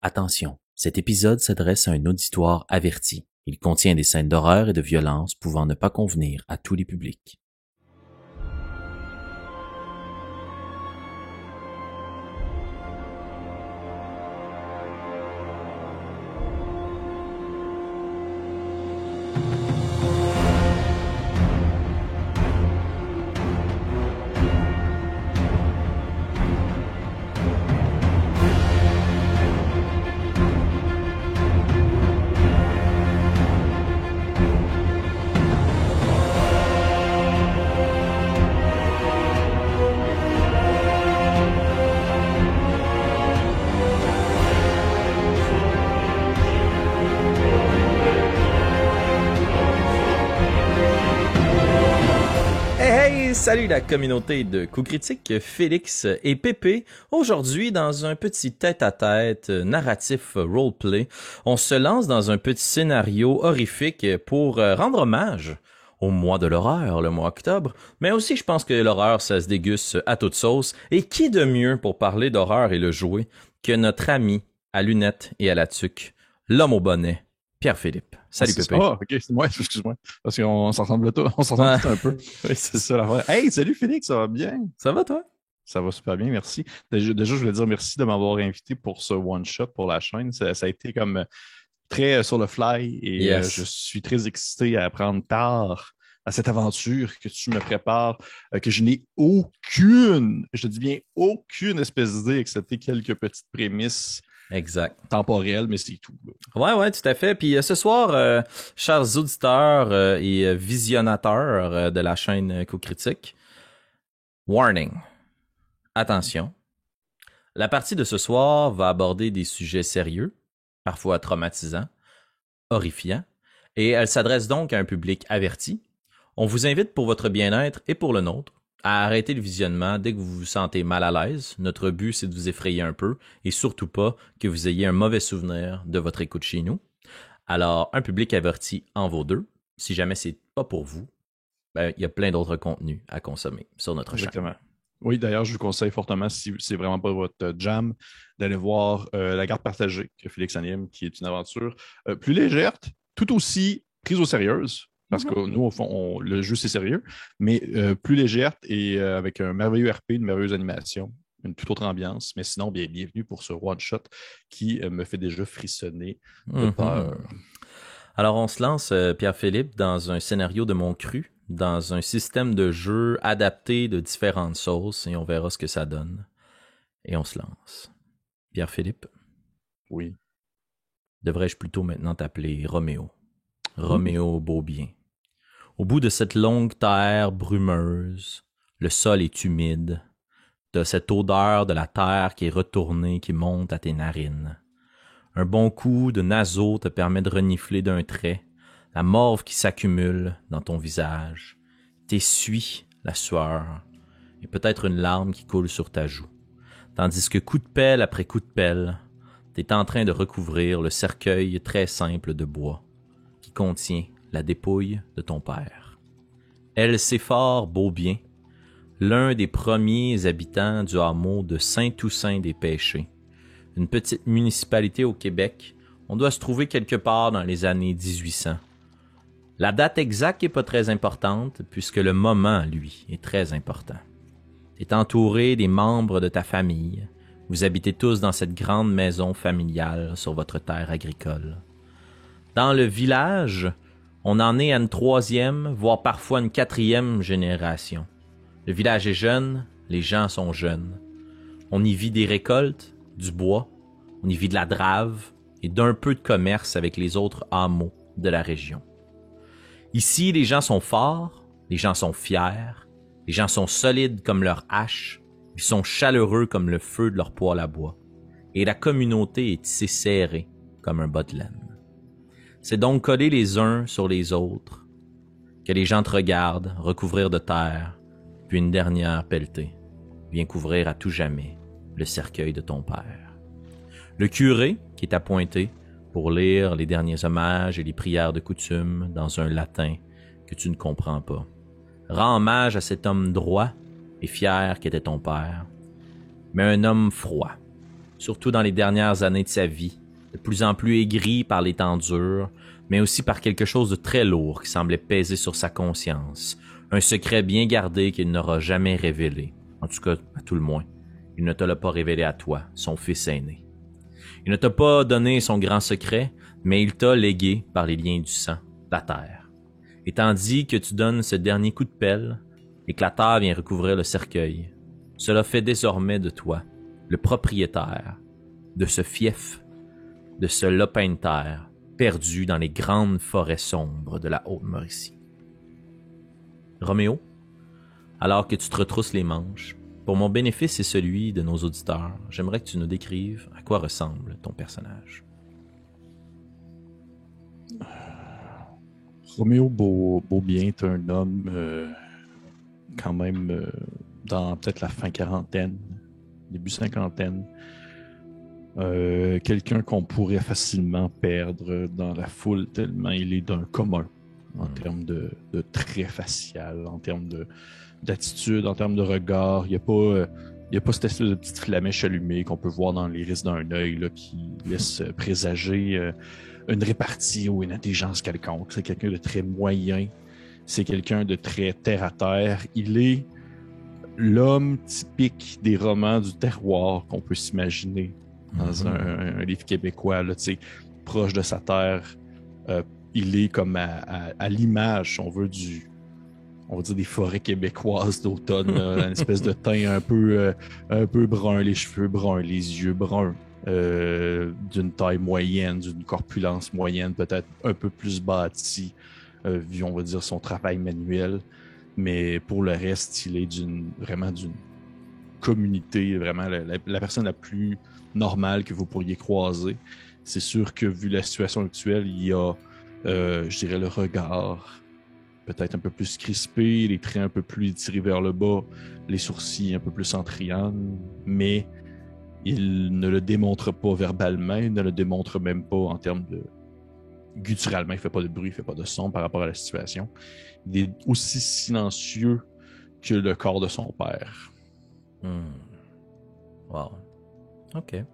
Attention, cet épisode s'adresse à un auditoire averti. Il contient des scènes d'horreur et de violence pouvant ne pas convenir à tous les publics. Salut la communauté de Coups Critiques, Félix et Pépé. Aujourd'hui, dans un petit tête-à-tête narratif roleplay, on se lance dans un petit scénario horrifique pour rendre hommage au mois de l'horreur, le mois octobre. Mais aussi, je pense que l'horreur, ça se déguste à toute sauce. Et qui de mieux pour parler d'horreur et le jouer que notre ami à lunettes et à la tuque, l'homme au bonnet, Pierre-Philippe. Salut Pépé. Oh, ok, excuse-moi. Parce qu'on s'ensemble tout, tous un peu. Oui, c'est ça la vraie. Hey, salut Félix, ça va bien? Ça va toi? Ça va super bien, merci. Déjà, je voulais dire merci de m'avoir invité pour ce one-shot pour la chaîne. Ça a été comme très sur le fly et Yes. je suis très excité à prendre part à cette aventure que tu me prépares, que je n'ai aucune, je dis bien aucune espèce d'idée, excepté quelques petites prémices. Exact. Temporel, mais c'est tout. Ouais, tout à fait. Puis ce soir, chers auditeurs et visionnateurs de la chaîne Coups Critiques, warning. Attention. La partie de ce soir va aborder des sujets sérieux, parfois traumatisants, horrifiants, et elle s'adresse donc à un public averti. On vous invite pour votre bien-être et pour le nôtre à arrêter le visionnement dès que vous vous sentez mal à l'aise. Notre but, c'est de vous effrayer un peu et surtout pas que vous ayez un mauvais souvenir de votre écoute chez nous. Alors, un public averti en vaut deux. Si jamais c'est pas pour vous, il y a plein d'autres contenus à consommer sur notre chaîne. Oui, d'ailleurs, je vous conseille fortement, si c'est vraiment pas votre jam, d'aller voir La Garde partagée que Félix anime, qui est une aventure plus légère, tout aussi prise au sérieux. Parce que nous, au fond, le jeu, c'est sérieux, mais plus légère et avec un merveilleux RP, une merveilleuse animation, une toute autre ambiance. Mais sinon, bienvenue pour ce one-shot qui me fait déjà frissonner de peur. Alors, on se lance, Pierre-Philippe, dans un scénario de mon cru, dans un système de jeu adapté de différentes sauces, et on verra ce que ça donne. Et on se lance. Pierre-Philippe? Oui. Devrais-je plutôt maintenant t'appeler Roméo? Roméo Beaubien. Au bout de cette longue terre brumeuse, le sol est humide. T'as cette odeur de la terre qui est retournée, qui monte à tes narines. Un bon coup de naseau te permet de renifler d'un trait, la morve qui s'accumule dans ton visage. T'essuies la sueur, et peut-être une larme qui coule sur ta joue. Tandis que coup de pelle après coup de pelle, t'es en train de recouvrir le cercueil très simple de bois, qui contient la dépouille de ton père. Elcéphore Beaubien, l'un des premiers habitants du hameau de Saint-Toussaint-des-Pêchers, une petite municipalité au Québec. On doit se trouver quelque part dans les années 1800. La date exacte n'est pas très importante, puisque le moment, lui, est très important. Tu es entouré des membres de ta famille. Vous habitez tous dans cette grande maison familiale sur votre terre agricole. Dans le village, on en est à une troisième, voire parfois une quatrième génération. Le village est jeune, les gens sont jeunes. On y vit des récoltes, du bois, on y vit de la drave et d'un peu de commerce avec les autres hameaux de la région. Ici, les gens sont forts, les gens sont fiers, les gens sont solides comme leur hache, ils sont chaleureux comme le feu de leur poêle à bois, et la communauté est tissée serrée comme un bas de laine. C'est donc collés les uns sur les autres que les gens te regardent recouvrir de terre, puis une dernière pelletée vient couvrir à tout jamais le cercueil de ton père. Le curé, qui est appointé pour lire les derniers hommages et les prières de coutume dans un latin que tu ne comprends pas, rend hommage à cet homme droit et fier qu'était ton père, mais un homme froid, surtout dans les dernières années de sa vie, de plus en plus aigri par les temps durs, mais aussi par quelque chose de très lourd qui semblait peser sur sa conscience, un secret bien gardé qu'il n'aura jamais révélé, en tout cas à tout le moins. Il ne te l'a pas révélé à toi, son fils aîné. Il ne t'a pas donné son grand secret, mais il t'a légué par les liens du sang, la terre. Et tandis que tu donnes ce dernier coup de pelle, et que la terre vient recouvrir le cercueil, cela fait désormais de toi le propriétaire de ce fief, de ce lopin de terre perdu dans les grandes forêts sombres de la Haute-Mauricie. Roméo, alors que tu te retrousses les manches, pour mon bénéfice et celui de nos auditeurs, j'aimerais que tu nous décrives à quoi ressemble ton personnage. Roméo Beaubien est un homme quand même dans peut-être la fin quarantaine, début cinquantaine. Quelqu'un qu'on pourrait facilement perdre dans la foule tellement il est d'un commun en termes de traits facial, en termes d'attitude, en termes de regard. Il n'y a pas cette espèce de petite flamèche allumée qu'on peut voir dans l'iris d'un œil là, qui laisse présager une répartie ou une intelligence quelconque. C'est quelqu'un de très moyen. C'est quelqu'un de très terre-à-terre. Il est l'homme typique des romans du terroir qu'on peut s'imaginer dans un livre québécois, là, proche de sa terre. Il est comme à l'image, si on veut, on va dire des forêts québécoises d'automne, une espèce de teint un peu brun, les cheveux bruns, les yeux bruns, d'une taille moyenne, d'une corpulence moyenne, peut-être un peu plus bâti, vu, on va dire, son travail manuel. Mais pour le reste, il est vraiment d'une communauté, vraiment la personne la plus normale que vous pourriez croiser. C'est sûr que, vu la situation actuelle, il y a, je dirais, le regard peut-être un peu plus crispé, les traits un peu plus tirés vers le bas, les sourcils un peu plus en triangle, mais il ne le démontre pas verbalement, il ne le démontre même pas en termes de... Gutturalement, il ne fait pas de bruit, il ne fait pas de son par rapport à la situation. Il est aussi silencieux que le corps de son père. Wow. OK.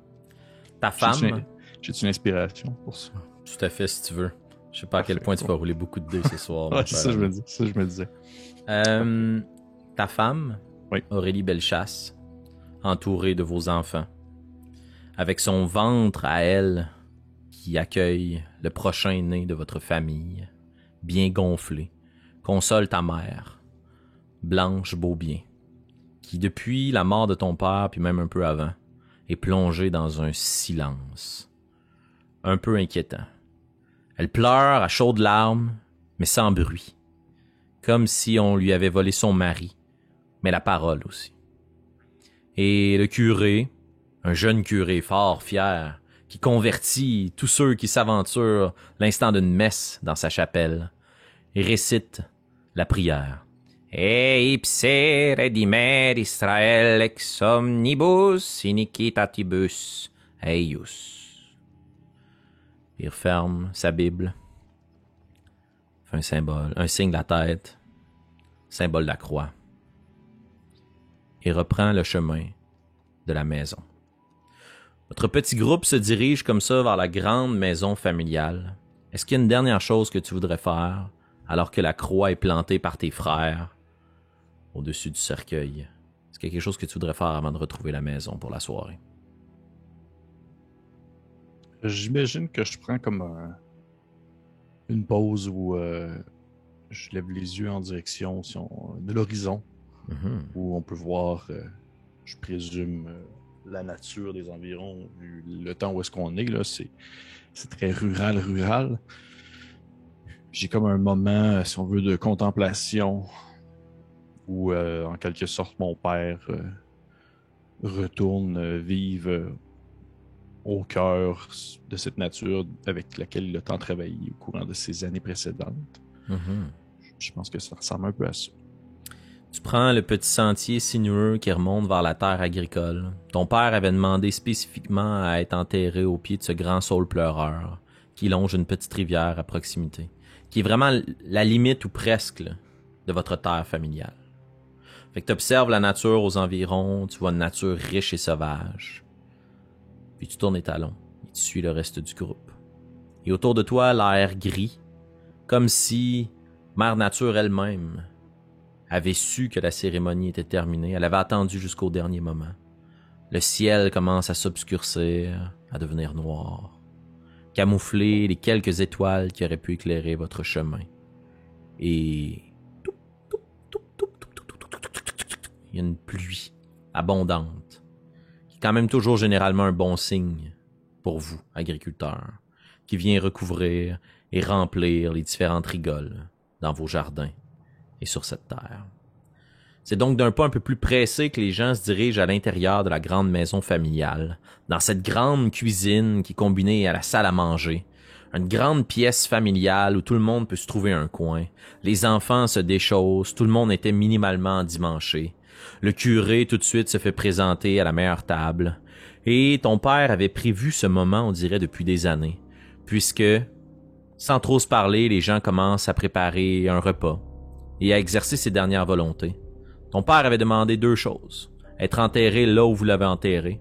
Ta femme... J'ai-tu une inspiration pour ça? Tout à fait, si tu veux. Je sais pas à quel point tu vas rouler beaucoup de dés ce soir. Ouais, c'est ça, je me disais. Ta femme, oui. Aurélie Bellechasse, entourée de vos enfants, avec son ventre à elle qui accueille le prochain né de votre famille, bien gonflé, console ta mère, Blanche Beaubien, qui depuis la mort de ton père, puis même un peu avant, est plongée dans un silence un peu inquiétant. Elle pleure à chaudes larmes, mais sans bruit, comme si on lui avait volé son mari, mais la parole aussi. Et le curé, un jeune curé fort fier, qui convertit tous ceux qui s'aventurent l'instant d'une messe dans sa chapelle, et récite la prière. Et ipse redimer Israël ex omnibus iniquitatibus eius. Il referme sa Bible, fait un signe de la tête, symbole de la croix, et reprend le chemin de la maison. Votre petit groupe se dirige comme ça vers la grande maison familiale. Est-ce qu'il y a une dernière chose que tu voudrais faire alors que la croix est plantée par tes frères au-dessus du cercueil? Est-ce qu'il y a quelque chose que tu voudrais faire avant de retrouver la maison pour la soirée? J'imagine que je prends comme une pause où je lève les yeux en direction de l'horizon, où on peut voir, je présume, la nature des environs, vu le temps où est-ce qu'on est, là, c'est très rural. J'ai comme un moment, si on veut, de contemplation, où en quelque sorte mon père retourne vivre au cœur de cette nature avec laquelle il a tant travaillé au courant de ces années précédentes. Je pense que ça ressemble un peu à ça. Tu prends le petit sentier sinueux qui remonte vers la terre agricole. Ton père avait demandé spécifiquement à être enterré au pied de ce grand saule pleureur qui longe une petite rivière à proximité, qui est vraiment la limite ou presque là, de votre terre familiale. Fait que tu observes la nature aux environs, tu vois une nature riche et sauvage. Puis tu tournes les talons et tu suis le reste du groupe. Et autour de toi, l'air gris, comme si Mère Nature elle-même avait su que la cérémonie était terminée. Elle avait attendu jusqu'au dernier moment. Le ciel commence à s'obscurcir, à devenir noir, camoufler les quelques étoiles qui auraient pu éclairer votre chemin. Et il y a une pluie abondante, qui est quand même toujours généralement un bon signe pour vous, agriculteurs, qui vient recouvrir et remplir les différentes rigoles dans vos jardins et sur cette terre. C'est donc d'un pas un peu plus pressé que les gens se dirigent à l'intérieur de la grande maison familiale, dans cette grande cuisine qui est combinée à la salle à manger, une grande pièce familiale où tout le monde peut se trouver un coin. Les enfants se déchaussent, tout le monde était minimalement endimanché. Le curé tout de suite se fait présenter à la meilleure table. Et ton père avait prévu ce moment, on dirait, depuis des années, puisque, sans trop se parler, les gens commencent à préparer un repas et à exercer ses dernières volontés. Ton père avait demandé 2 choses. Être enterré là où vous l'avez enterré,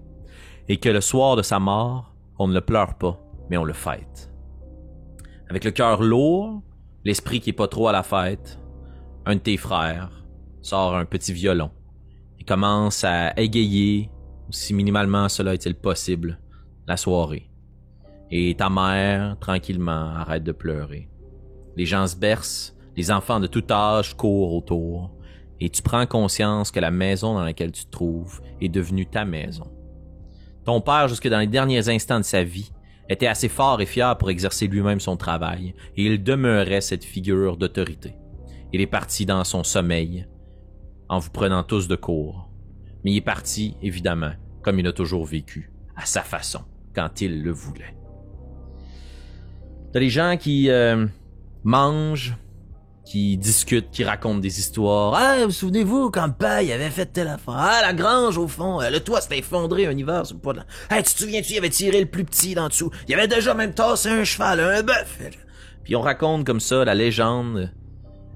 et que le soir de sa mort, on ne le pleure pas, mais on le fête. Avec le cœur lourd, l'esprit qui est pas trop à la fête, un de tes frères sort un petit violon et commence à égayer, si minimalement cela est-il possible, la soirée. Et ta mère, tranquillement, arrête de pleurer. Les gens se bercent, les enfants de tout âge courent autour, et tu prends conscience que la maison dans laquelle tu te trouves est devenue ta maison. Ton père, jusque dans les derniers instants de sa vie, était assez fort et fier pour exercer lui-même son travail, et il demeurait cette figure d'autorité. Il est parti dans son sommeil, en vous prenant tous de court. Mais il est parti, évidemment, comme il a toujours vécu, à sa façon, quand il le voulait. T'as les gens qui mangent, qui discutent, qui racontent des histoires. « Ah, vous souvenez-vous quand papa il avait fait telle affaire? Ah, la grange au fond, le toit s'était effondré un hiver sur le poids de la... Hey, tu te souviens-tu, il avait tiré le plus petit d'en dessous? Il avait déjà même tassé un cheval, un bœuf. » Puis on raconte comme ça la légende,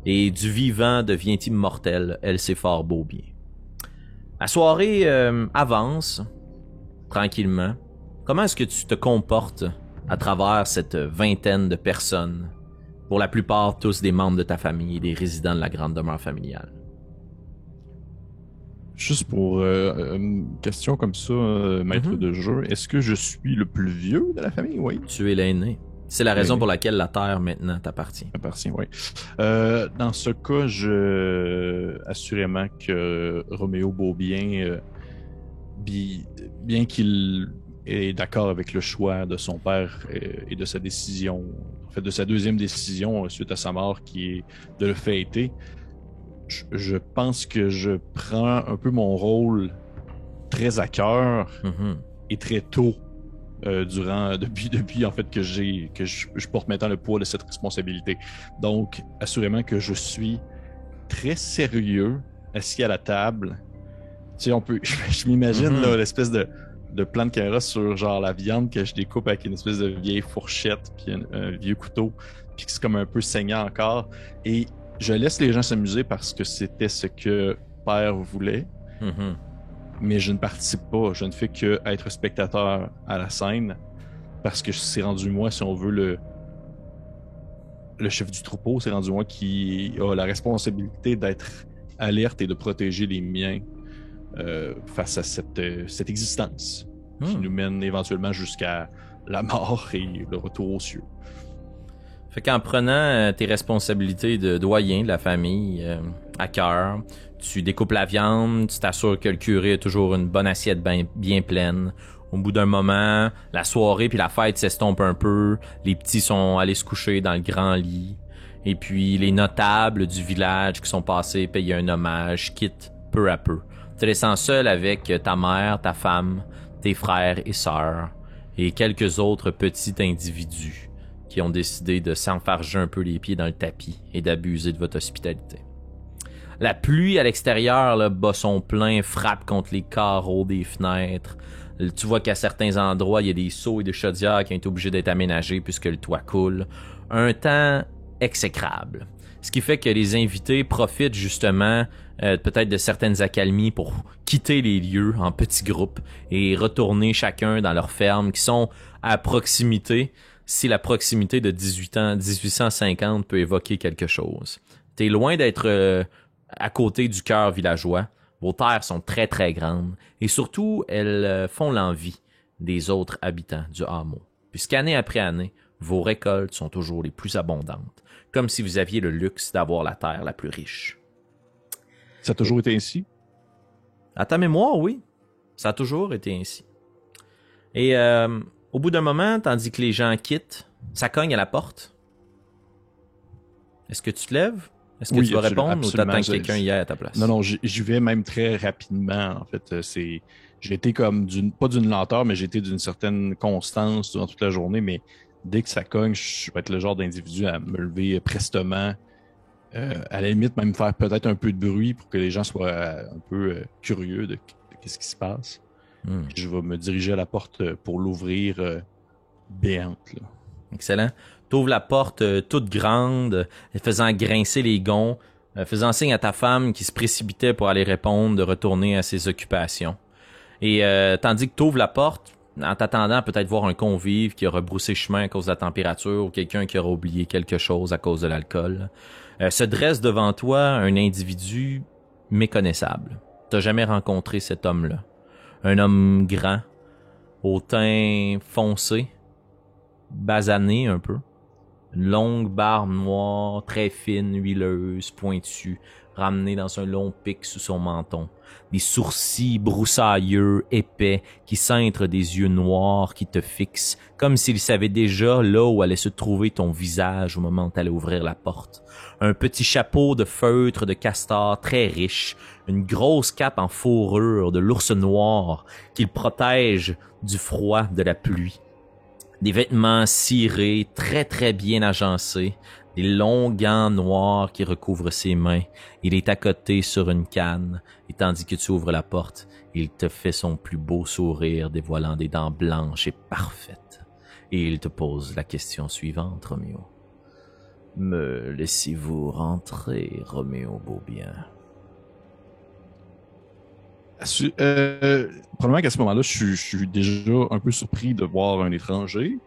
et du vivant devient immortel, elle c'est fort beau bien. La soirée avance, tranquillement. Comment est-ce que tu te comportes à travers cette vingtaine de personnes? Pour la plupart, tous des membres de ta famille et des résidents de la grande demeure familiale. Juste pour une question comme ça, maître de jeu, est-ce que je suis le plus vieux de la famille? Oui. Tu es l'aîné. C'est la raison pour laquelle la terre maintenant t'appartient. Appartient, oui. Dans ce cas, assurément que Roméo Beaubien, bien qu'il est d'accord avec le choix de son père et de sa décision, en fait de sa deuxième décision suite à sa mort, qui est de le fêter, je pense que je prends un peu mon rôle très à cœur et très tôt depuis en fait que je porte maintenant le poids de cette responsabilité. Donc assurément que je suis très sérieux assis à la table. Tu sais, je m'imagine là, l'espèce de plan de caméra sur genre la viande que je découpe avec une espèce de vieille fourchette puis un vieux couteau, puis que c'est comme un peu saignant encore, et je laisse les gens s'amuser parce que c'était ce que père voulait. Mais je ne participe pas, je ne fais que être spectateur à la scène parce que c'est rendu moi, si on veut, le chef du troupeau, c'est rendu moi qui a la responsabilité d'être alerte et de protéger les miens face à cette existence qui nous mène éventuellement jusqu'à la mort et le retour aux cieux. Fait qu'en prenant tes responsabilités de doyen de la famille à cœur, tu découpes la viande, tu t'assures que le curé a toujours une bonne assiette bien pleine. Au bout d'un moment, la soirée puis la fête s'estompe un peu, les petits sont allés se coucher dans le grand lit, et puis les notables du village qui sont passés payer un hommage quittent peu à peu, te laissant seul avec ta mère, ta femme, tes frères et sœurs, et quelques autres petits individus qui ont décidé de s'enfarger un peu les pieds dans le tapis et d'abuser de votre hospitalité. La pluie à l'extérieur là, bat son plein, frappe contre les carreaux des fenêtres. Tu vois qu'à certains endroits, il y a des seaux et des chaudières qui ont été obligés d'être aménagés puisque le toit coule. Un temps exécrable. Ce qui fait que les invités profitent justement peut-être de certaines accalmies pour quitter les lieux en petits groupes et retourner chacun dans leurs fermes qui sont à proximité, si la proximité de 1850 peut évoquer quelque chose. T'es loin d'être à côté du cœur villageois. Vos terres sont très très grandes et surtout elles font l'envie des autres habitants du hameau. Puisqu'année après année, vos récoltes sont toujours les plus abondantes, comme si vous aviez le luxe d'avoir la terre la plus riche. Ça a toujours été ainsi? À ta mémoire, oui. Ça a toujours été ainsi. Et au bout d'un moment, tandis que les gens quittent, ça cogne à la porte. Est-ce que tu te lèves? Est-ce que tu vas répondre ou t'attends que quelqu'un y aille à ta place? Non, j'y vais même très rapidement. En fait, j'ai été comme pas d'une lenteur, mais j'ai été d'une certaine constance durant toute la journée. Mais dès que ça cogne, je vais être le genre d'individu à me lever prestement. À la limite, même faire peut-être un peu de bruit pour que les gens soient un peu curieux de ce qui se passe. Je vais me diriger à la porte pour l'ouvrir béante. Là. Excellent. T'ouvres la porte toute grande, faisant grincer les gonds, faisant signe à ta femme qui se précipitait pour aller répondre de retourner à ses occupations. Et tandis que t'ouvres la porte, en t'attendant peut-être voir un convive qui aura broussé chemin à cause de la température ou quelqu'un qui aura oublié quelque chose à cause de l'alcool, se dresse devant toi un individu méconnaissable. T'as jamais rencontré cet homme-là. Un homme grand, au teint foncé, basané un peu. Une longue barbe noire, très fine, huileuse, pointue, ramenée dans un long pic sous son menton. Des sourcils broussailleux, épais, qui cintrent des yeux noirs qui te fixent, comme s'il savait déjà là où allait se trouver ton visage au moment où t'allais ouvrir la porte. Un petit chapeau de feutre de castor très riche, une grosse cape en fourrure de l'ours noir qui le protège du froid de la pluie. Des vêtements cirés, très très bien agencés, des longs gants noirs qui recouvrent ses mains. Il est accoté sur une canne, et tandis que tu ouvres la porte, il te fait son plus beau sourire dévoilant des dents blanches et parfaites. Et il te pose la question suivante, Roméo. Me laissez-vous rentrer, Roméo Beaubien? Probablement qu'à ce moment-là, je suis déjà un peu surpris de voir un étranger.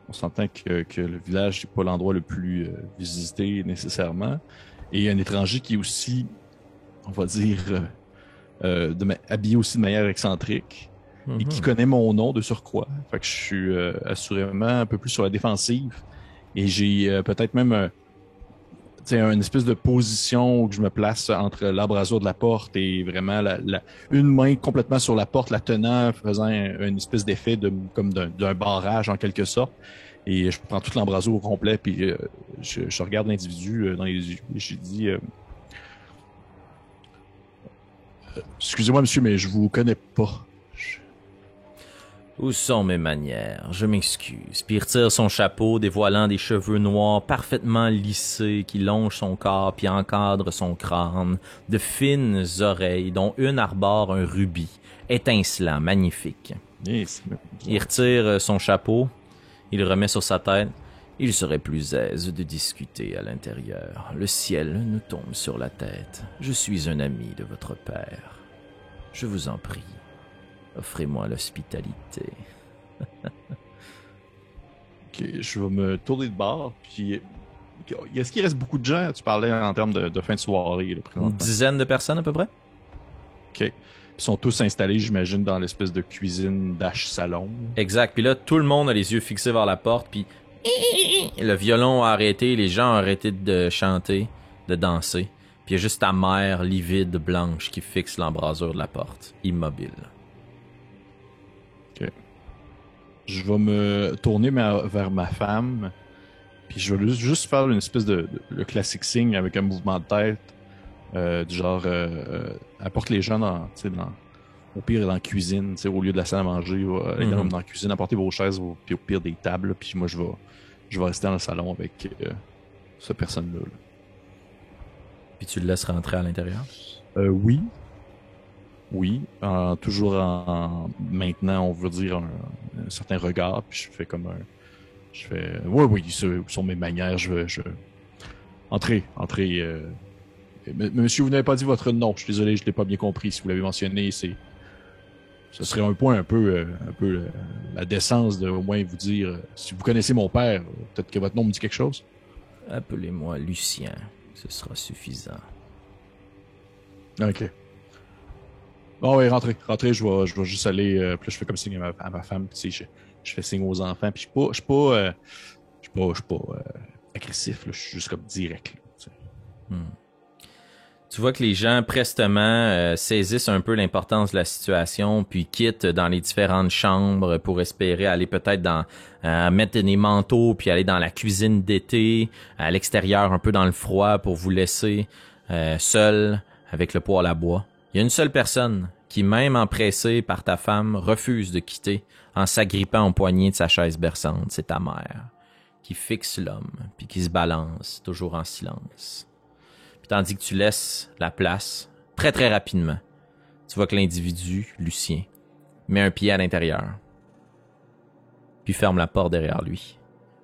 On s'entend que le village n'est pas l'endroit le plus visité nécessairement. Et un étranger qui est aussi, on va dire, habillé aussi de manière excentrique et qui connaît mon nom de surcroît. Fait que je suis assurément un peu plus sur la défensive. Et j'ai peut-être même une espèce de position où je me place entre l'embrasure de la porte et vraiment une main complètement sur la porte, la tenant, faisant une espèce d'effet comme d'un barrage en quelque sorte. Et je prends toute l'embrasure au complet, puis je regarde l'individu dans les yeux et je dis excusez-moi monsieur, mais je vous connais pas. Où sont mes manières? Je m'excuse. Puis il retire son chapeau, dévoilant des cheveux noirs parfaitement lissés qui longent son corps puis encadrent son crâne, de fines oreilles dont une arbore un rubis, étincelant, magnifique. Yes. Il retire son chapeau, il le remet sur sa tête. Il serait plus aise de discuter à l'intérieur. Le ciel nous tombe sur la tête. Je suis un ami de votre père. Je vous en prie. Offrez-moi l'hospitalité. Ok, je vais me tourner de bord, puis est-ce qu'il reste beaucoup de gens? Tu parlais en termes de fin de soirée. Là, Une dizaine de personnes à peu près? Ok. Ils sont tous installés, j'imagine, dans l'espèce de cuisine salon. Exact. Puis là, tout le monde a les yeux fixés vers la porte, puis le violon a arrêté, les gens ont arrêté de chanter, de danser. Puis il y a juste ta mère, livide, blanche, qui fixe l'embrasure de la porte, immobile. Ok. Je vais me tourner vers ma femme, puis je vais juste faire une espèce le classique signe avec un mouvement de tête, du genre, apporte les gens au pire dans la cuisine, au lieu de la salle à manger, dans la cuisine, apportez vos chaises, puis au pire des tables, puis moi je vais rester dans le salon avec cette personne-là. Là. Puis tu le laisses rentrer à l'intérieur? Oui. Oui, toujours en maintenant, on veut dire un certain regard, puis je fais oui, sur mes manières, je Entrez. Monsieur, vous n'avez pas dit votre nom. Je suis désolé, je ne l'ai pas bien compris. Si vous l'avez mentionné, ce serait un point un peu la décence de au moins vous dire si vous connaissez mon père, peut-être que votre nom me dit quelque chose. Appelez-moi Lucien. Ce sera suffisant. OK. Bon, oui, rentrez, je vais juste aller. Puis là, je fais comme signe à ma femme. Tu sais, je fais signe aux enfants. Puis je suis pas agressif. Là, je suis juste comme direct. Là, tu sais. Tu vois que les gens prestement saisissent un peu l'importance de la situation, puis quittent dans les différentes chambres pour espérer aller peut-être mettre des manteaux, puis aller dans la cuisine d'été, à l'extérieur, un peu dans le froid, pour vous laisser seul avec le poêle à bois. Il y a une seule personne qui, même empressée par ta femme, refuse de quitter en s'agrippant au poignet de sa chaise berçante. C'est ta mère, qui fixe l'homme, puis qui se balance, toujours en silence. Tandis que tu laisses la place, très très rapidement, tu vois que l'individu, Lucien, met un pied à l'intérieur, puis ferme la porte derrière lui.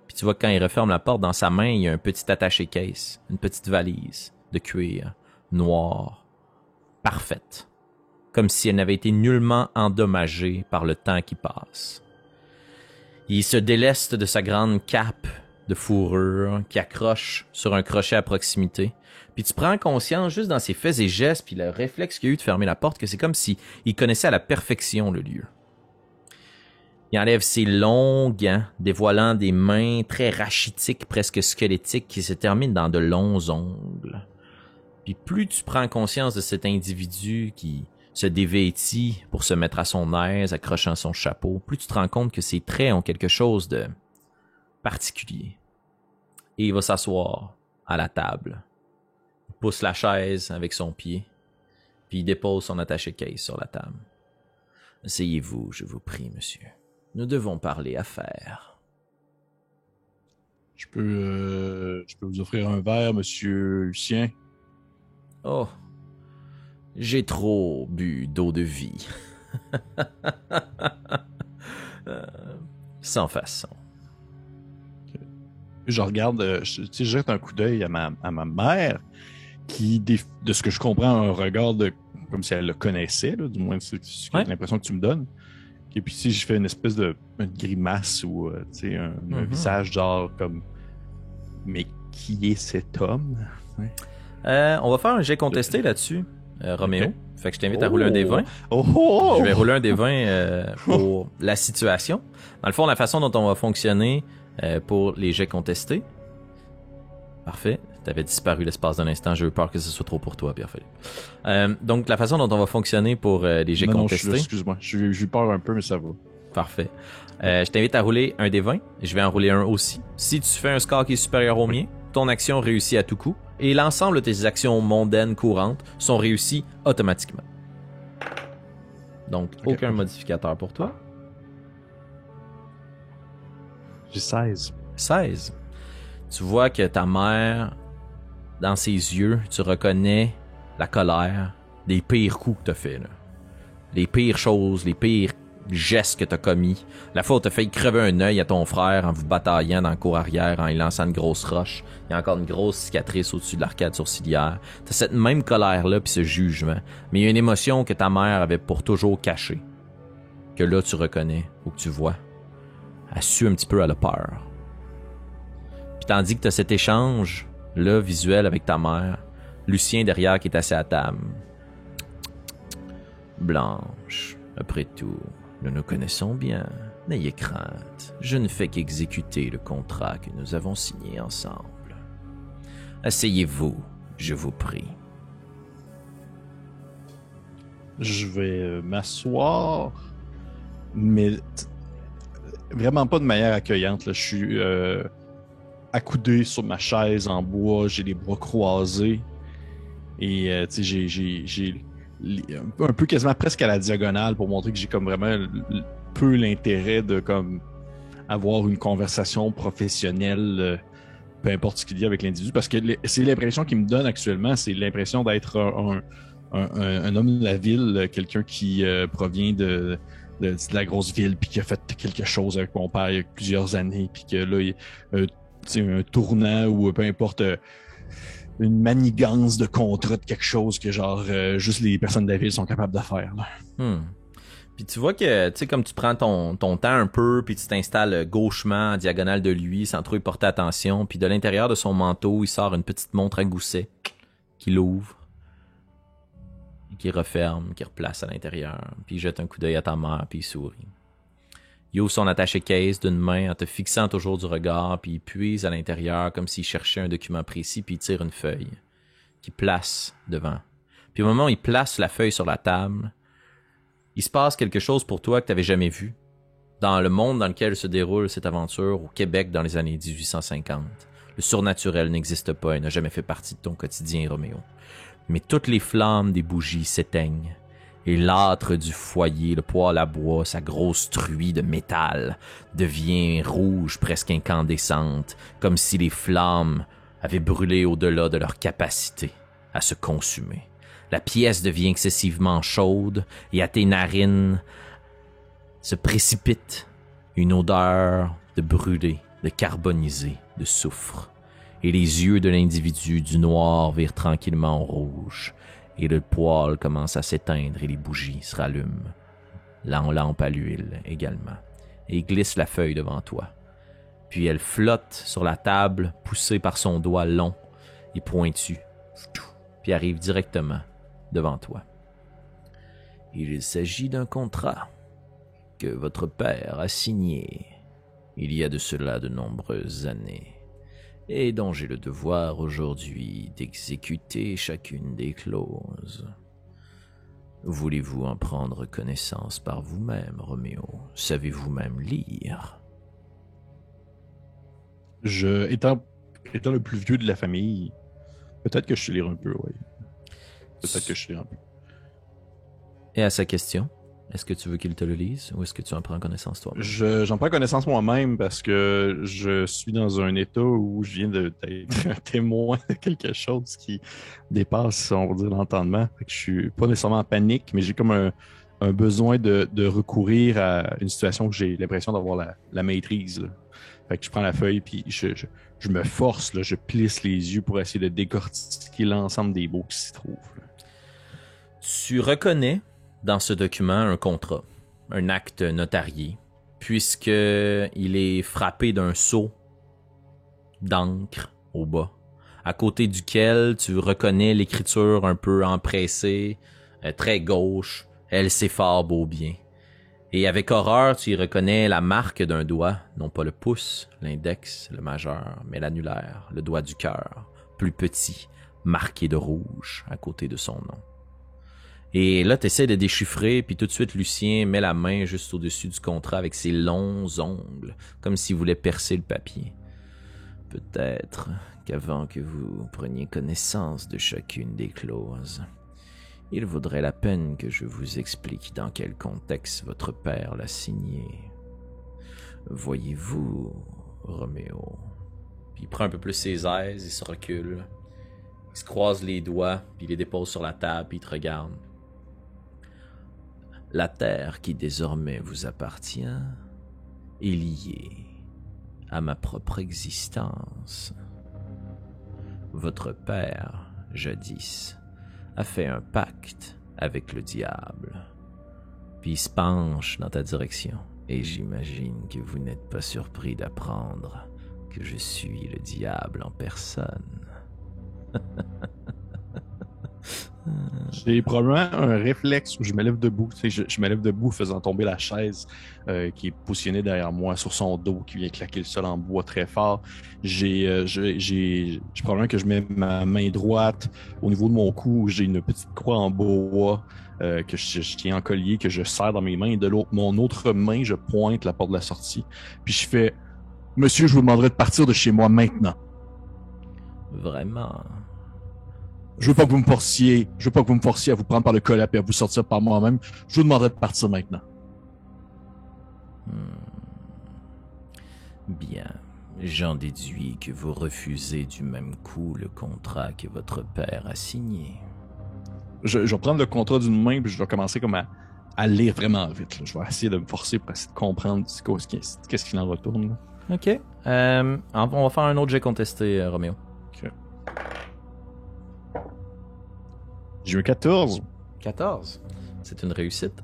Puis tu vois que quand il referme la porte, dans sa main, il y a un petit attaché-caisse, une petite valise de cuir, noire, parfaite, comme si elle n'avait été nullement endommagée par le temps qui passe. Il se déleste de sa grande cape de fourrure qui accroche sur un crochet à proximité. Puis tu prends conscience juste dans ses faits et gestes, puis le réflexe qu'il a eu de fermer la porte, que c'est comme si il connaissait à la perfection le lieu. Il enlève ses longs gants, dévoilant des mains très rachitiques, presque squelettiques, qui se terminent dans de longs ongles. Puis plus tu prends conscience de cet individu qui se dévêtit pour se mettre à son aise, accrochant son chapeau, plus tu te rends compte que ses traits ont quelque chose de particulier. Et il va s'asseoir à la table. Il pousse la chaise avec son pied, puis il dépose son attaché-caisse sur la table. « Asseyez-vous, je vous prie, monsieur. Nous devons parler affaires. » Je peux vous offrir un verre, monsieur Lucien? Oh, j'ai trop bu d'eau de vie. Sans façon. Je regarde, je jette un coup d'œil à ma mère, qui, de ce que je comprends, a un regard comme si elle le connaissait, là, du moins c'est l'impression que tu me donnes. Et puis si je fais une espèce de une grimace ou un visage genre comme « Mais qui est cet homme? » On va faire un jet contesté là-dessus, Roméo. Okay. Fait que je t'invite à rouler un des 20. Oh! Je vais rouler un des 20 pour la situation. Dans le fond, la façon dont on va fonctionner pour les jets contestés. Parfait. T'avais disparu l'espace d'un instant. J'ai eu peur que ce soit trop pour toi, Pierre-Philippe. Donc, la façon dont on va fonctionner pour les jets contestés... Non, excuse-moi. J'ai eu peur un peu, mais ça va. Parfait. Je t'invite à rouler un des 20. Je vais en rouler un aussi. Si tu fais un score qui est supérieur au mien, ton action réussit à tout coup. Et l'ensemble de tes actions mondaines courantes sont réussies automatiquement. Donc, aucun modificateur pour toi. J'ai 16. 16. Tu vois que ta mère, dans ses yeux, tu reconnais la colère des pires coups que t'as fait, là. Les pires choses, les pires gestes que t'as commis. La fois où t'as failli crever un œil à ton frère en vous bataillant dans le cour arrière, en lui lançant une grosse roche. Il y a encore une grosse cicatrice au-dessus de l'arcade sourcilière. T'as cette même colère-là pis ce jugement. Mais il y a une émotion que ta mère avait pour toujours cachée. Que là, tu reconnais ou que tu vois. Elle sue un petit peu à la peur. Puis tandis que t'as cet échange, là, visuel avec ta mère, Lucien derrière qui est assis à table. Blanche, après tout, nous nous connaissons bien. N'ayez crainte, je ne fais qu'exécuter le contrat que nous avons signé ensemble. Asseyez-vous, je vous prie. Je vais m'asseoir, mais vraiment pas de manière accueillante. Là. Je suis accoudé sur ma chaise en bois, j'ai les bras croisés et j'ai un peu quasiment presque à la diagonale pour montrer que j'ai comme vraiment peu l'intérêt de comme avoir une conversation professionnelle, peu importe ce qu'il y a avec l'individu, parce que c'est l'impression qu'il me donne actuellement, c'est l'impression d'être un homme de la ville, quelqu'un qui provient de la grosse ville, puis qui a fait quelque chose avec mon père il y a plusieurs années, puis que là, un tournant ou peu importe une manigance de contrat de quelque chose que genre juste les personnes de la ville sont capables de faire. Là. Puis tu vois que, tu sais, comme tu prends ton temps un peu, puis tu t'installes gauchement en diagonale de lui, sans trop y porter attention, puis de l'intérieur de son manteau, il sort une petite montre à gousset, qu'il ouvre, qu'il referme, qu'il replace à l'intérieur, puis il jette un coup d'œil à ta mère, puis il sourit. Il ouvre son attaché-case d'une main en te fixant toujours du regard, puis il puise à l'intérieur comme s'il cherchait un document précis, puis il tire une feuille, qu'il place devant. Puis au moment où il place la feuille sur la table, il se passe quelque chose pour toi que tu n'avais jamais vu dans le monde dans lequel se déroule cette aventure au Québec dans les années 1850. Le surnaturel n'existe pas et n'a jamais fait partie de ton quotidien, Roméo. Mais toutes les flammes des bougies s'éteignent et l'âtre du foyer, le poêle à bois, sa grosse truie de métal, devient rouge, presque incandescente, comme si les flammes avaient brûlé au-delà de leur capacité à se consumer. La pièce devient excessivement chaude et à tes narines se précipite une odeur de brûlé, de carbonisé, de soufre. Et les yeux de l'individu du noir virent tranquillement au rouge et le poêle commence à s'éteindre et les bougies se rallument. La lampe à l'huile également. Et il glisse la feuille devant toi. Puis elle flotte sur la table, poussée par son doigt long et pointu, puis arrive directement devant toi. Il s'agit d'un contrat que votre père a signé il y a de cela de nombreuses années et dont j'ai le devoir aujourd'hui d'exécuter chacune des clauses. Voulez-vous en prendre connaissance par vous-même, Roméo? Savez-vous même lire? Étant le plus vieux de la famille, peut-être que je sais lire un peu, oui. Peut-être que je sais lire un peu. Et à sa question, est-ce que tu veux qu'il te le lise ou est-ce que tu en prends connaissance toi-même? J'en prends connaissance moi-même parce que je suis dans un état où je viens d'être un témoin de quelque chose qui dépasse, on va dire, l'entendement. Fait que je suis pas nécessairement en panique, mais j'ai comme un besoin de recourir à une situation où j'ai l'impression d'avoir la maîtrise. Là. Fait que je prends la feuille puis je me force, là, je plisse les yeux pour essayer de décortiquer l'ensemble des mots qui s'y trouvent. Là. Tu reconnais dans ce document un contrat, un acte notarié, puisque il est frappé d'un sceau d'encre au bas, à côté duquel tu reconnais l'écriture un peu empressée, très gauche, L.C. fort beau bien. Et avec horreur, tu y reconnais la marque d'un doigt, non pas le pouce, l'index, le majeur, mais l'annulaire, le doigt du cœur, plus petit, marqué de rouge à côté de son nom. Et là, tu essaies de déchiffrer, puis tout de suite, Lucien met la main juste au-dessus du contrat avec ses longs ongles, comme s'il voulait percer le papier. Peut-être qu'avant que vous preniez connaissance de chacune des clauses, il vaudrait la peine que je vous explique dans quel contexte votre père l'a signé. Voyez-vous, Roméo. Puis il prend un peu plus ses aises, il se recule, il se croise les doigts, puis il les dépose sur la table, puis il te regarde. La terre qui désormais vous appartient est liée à ma propre existence. Votre père, jadis, a fait un pacte avec le diable, puis il se penche dans ta direction, et j'imagine que vous n'êtes pas surpris d'apprendre que je suis le diable en personne. J'ai probablement un réflexe où je me lève debout. Tu sais, je me lève debout faisant tomber la chaise qui est positionnée derrière moi sur son dos, qui vient claquer le sol en bois très fort. J'ai probablement que je mets ma main droite au niveau de mon cou où j'ai une petite croix en bois que je tiens en collier, que je serre dans mes mains. Et de mon autre main, je pointe la porte de la sortie. Puis je fais « Monsieur, je vous demanderai de partir de chez moi maintenant. » Vraiment? Je veux pas que vous me forciez à vous prendre par le collet et à vous sortir par moi-même. Je vous demanderai de partir maintenant. Bien. J'en déduis que vous refusez du même coup le contrat que votre père a signé. Je vais prendre le contrat d'une main puis je vais commencer comme à lire vraiment vite. Là. Je vais essayer de me forcer pour essayer de comprendre qu'est-ce qu'il en retourne. Là. OK. On va faire un autre jet contesté, Roméo. OK. J'ai eu 14. 14. C'est une réussite.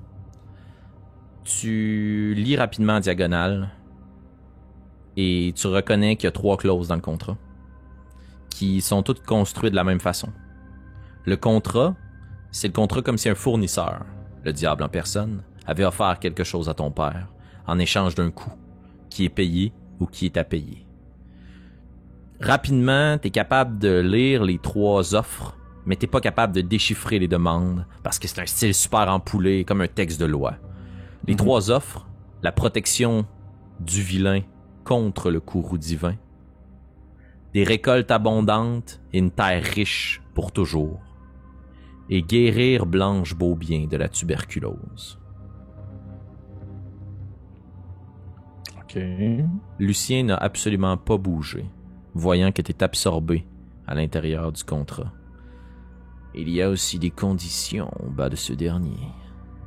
Tu lis rapidement en diagonale et tu reconnais qu'il y a 3 clauses dans le contrat qui sont toutes construites de la même façon. Le contrat, c'est le contrat comme si un fournisseur, le diable en personne, avait offert quelque chose à ton père en échange d'un coût qui est payé ou qui est à payer. Rapidement, tu es capable de lire les 3 offres, mais t'es pas capable de déchiffrer les demandes parce que c'est un style super empoulé, comme un texte de loi. Les 3 offres, la protection du vilain contre le courroux divin, des récoltes abondantes et une terre riche pour toujours, et guérir Blanche Beaubien de la tuberculose. OK. Lucien n'a absolument pas bougé, voyant que t'es absorbé à l'intérieur du contrat. Il y a aussi des conditions au bas de ce dernier.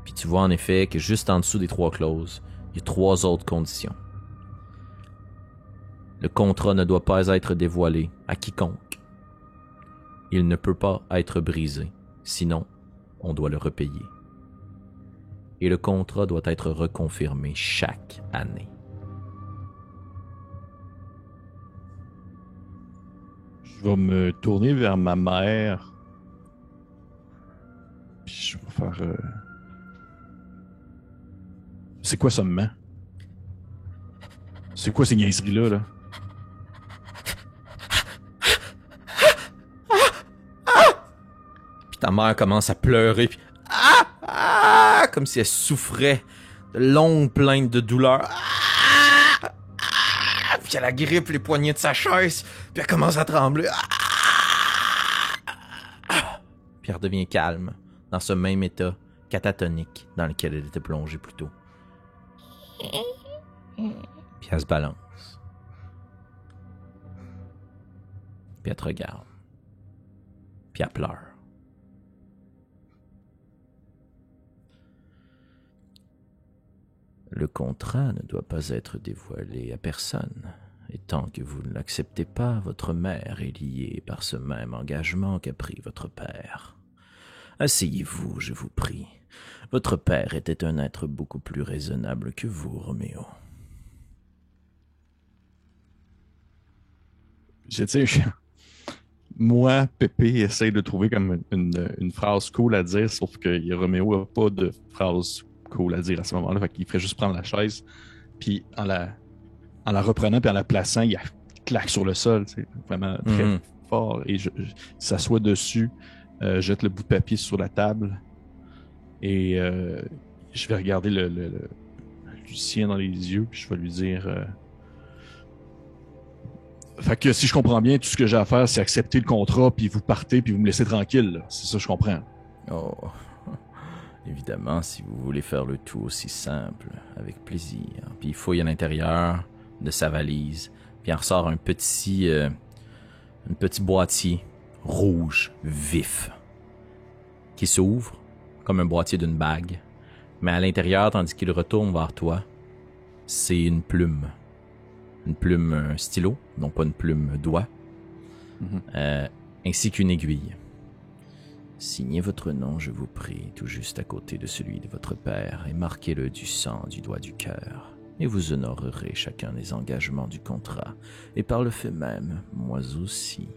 Puis tu vois en effet que juste en dessous des 3 clauses, il y a 3 autres conditions. Le contrat ne doit pas être dévoilé à quiconque. Il ne peut pas être brisé, sinon on doit le repayer. Et le contrat doit être reconfirmé chaque année. Je vais me tourner vers ma mère. Puis je vais faire... C'est quoi ça me ment? C'est quoi ces niaiseries-là, là? Puis ta mère commence à pleurer, puis comme si elle souffrait de longues plaintes de douleur. Puis elle agrippe les poignets de sa chaise, puis elle commence à trembler. Puis elle redevient calme, dans ce même état catatonique dans lequel elle était plongée plus tôt. Puis elle se balance. Puis elle te regarde. Puis elle pleure. Le contrat ne doit pas être dévoilé à personne. Et tant que vous ne l'acceptez pas, votre mère est liée par ce même engagement qu'a pris votre père. Asseyez-vous, je vous prie. Votre père était un être beaucoup plus raisonnable que vous, Roméo. Moi, Pépé essaye de trouver comme une phrase cool à dire, sauf que Roméo n'a pas de phrase cool à dire à ce moment-là. Fait qu'il ferait juste prendre la chaise, puis en la reprenant puis en la plaçant, il claque sur le sol. C'est vraiment très fort. Et je s'assoit dessus, jette le bout de papier sur la table et je vais regarder le Lucien dans les yeux, puis je vais lui dire... Fait que si je comprends bien, tout ce que j'ai à faire, c'est accepter le contrat, puis vous partez, puis vous me laissez tranquille. Là. C'est ça, je comprends. Oh, évidemment, si vous voulez faire le tout aussi simple, avec plaisir. Puis il fouille à l'intérieur de sa valise, puis il en ressort un petit boîtier rouge, vif, qui s'ouvre comme un boîtier d'une bague. Mais à l'intérieur, tandis qu'il retourne vers toi, c'est une plume. Une plume, un stylo, non pas une plume doigt, ainsi qu'une aiguille. Signez votre nom, je vous prie, tout juste à côté de celui de votre père, et marquez-le du sang du doigt du cœur, et vous honorerez chacun des engagements du contrat, et par le fait même, moi aussi.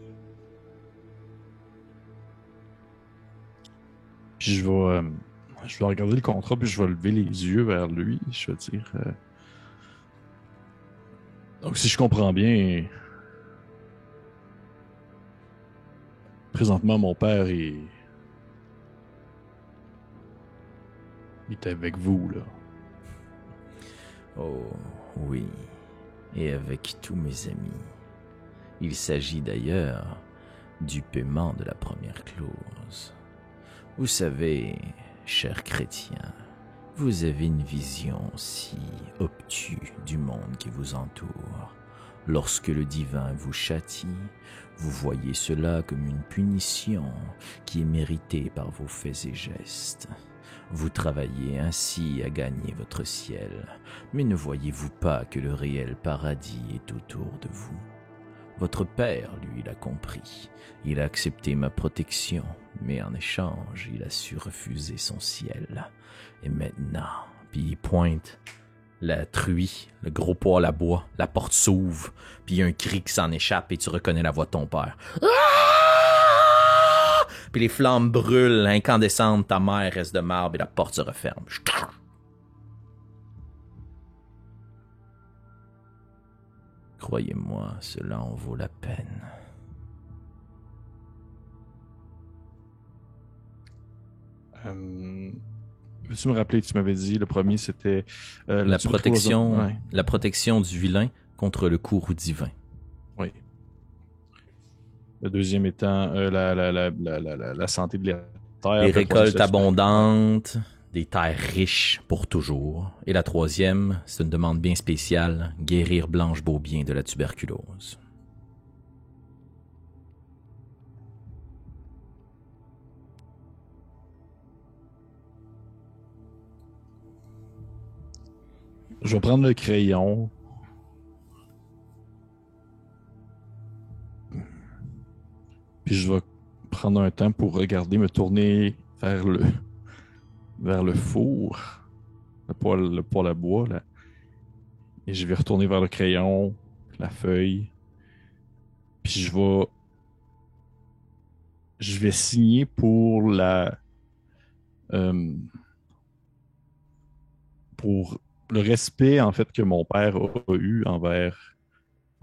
Puis je vais regarder le contrat, puis je vais lever les yeux vers lui, je vais dire... Donc, si je comprends bien, présentement, mon père est avec vous, là. Oh, oui, et avec tous mes amis. Il s'agit d'ailleurs du paiement de la première clause. Vous savez, cher chrétien, vous avez une vision si obtuse du monde qui vous entoure. Lorsque le divin vous châtie, vous voyez cela comme une punition qui est méritée par vos faits et gestes. Vous travaillez ainsi à gagner votre ciel, mais ne voyez-vous pas que le réel paradis est autour de vous? Votre père, lui, l'a compris. Il a accepté ma protection, mais en échange, il a su refuser son ciel. Et maintenant, puis il pointe la truie, le gros poêle à bois, la porte s'ouvre, puis il y a un cri qui s'en échappe et tu reconnais la voix de ton père. Ah! Puis les flammes brûlent, incandescentes, ta mère reste de marbre et la porte se referme. Croyez-moi, cela en vaut la peine. Veux-tu me rappeler que tu m'avais dit, le premier c'était la protection du vilain contre le courroux divin. Oui. Le deuxième étant la santé de la terre. Les récoltes abondantes, des terres riches pour toujours. Et la troisième, c'est une demande bien spéciale, guérir Blanche Beaubien de la tuberculose. Je vais prendre le crayon. Puis je vais prendre un temps pour regarder, me tourner vers le four, le poêle à bois, là. Et je vais retourner vers le crayon, la feuille. Puis je vais signer pour pour le respect, en fait, que mon père a eu envers,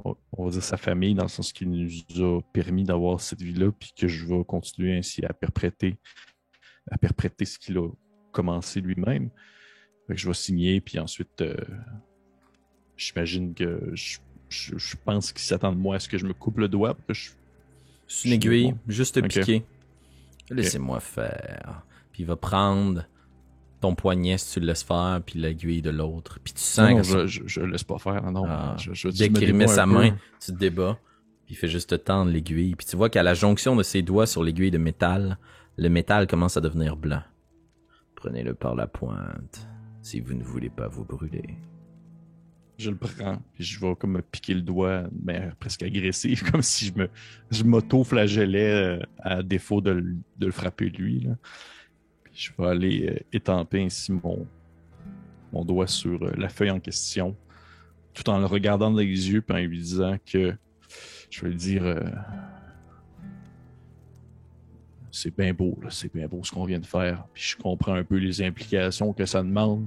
on va dire, sa famille, dans le sens qu'il nous a permis d'avoir cette vie-là, puis que je vais continuer ainsi à perpréter ce qu'il a commencé lui-même. Fait que je vais signer, puis ensuite, j'imagine que je pense qu'il s'attend de moi à ce que je me coupe le doigt. C'est une aiguille, juste piquer. Laissez-moi faire. Puis il va prendre ton poignet si tu le laisses faire, puis l'aiguille de l'autre. Puis tu sens je le laisse pas faire. Non, dès qu'il remet sa main, tu te débats, puis il fait juste te tendre l'aiguille. Puis tu vois qu'à la jonction de ses doigts sur l'aiguille de métal, le métal commence à devenir blanc. Prenez-le par la pointe, si vous ne voulez pas vous brûler. Je le prends, puis je vais comme me piquer le doigt, mais presque agressif, comme si je m'auto-flagellais à défaut de le frapper lui, là. Je vais aller étamper ainsi mon doigt sur la feuille en question, tout en le regardant dans les yeux, puis en lui disant que je vais lui dire c'est bien beau, là, c'est bien beau ce qu'on vient de faire, puis je comprends un peu les implications que ça demande,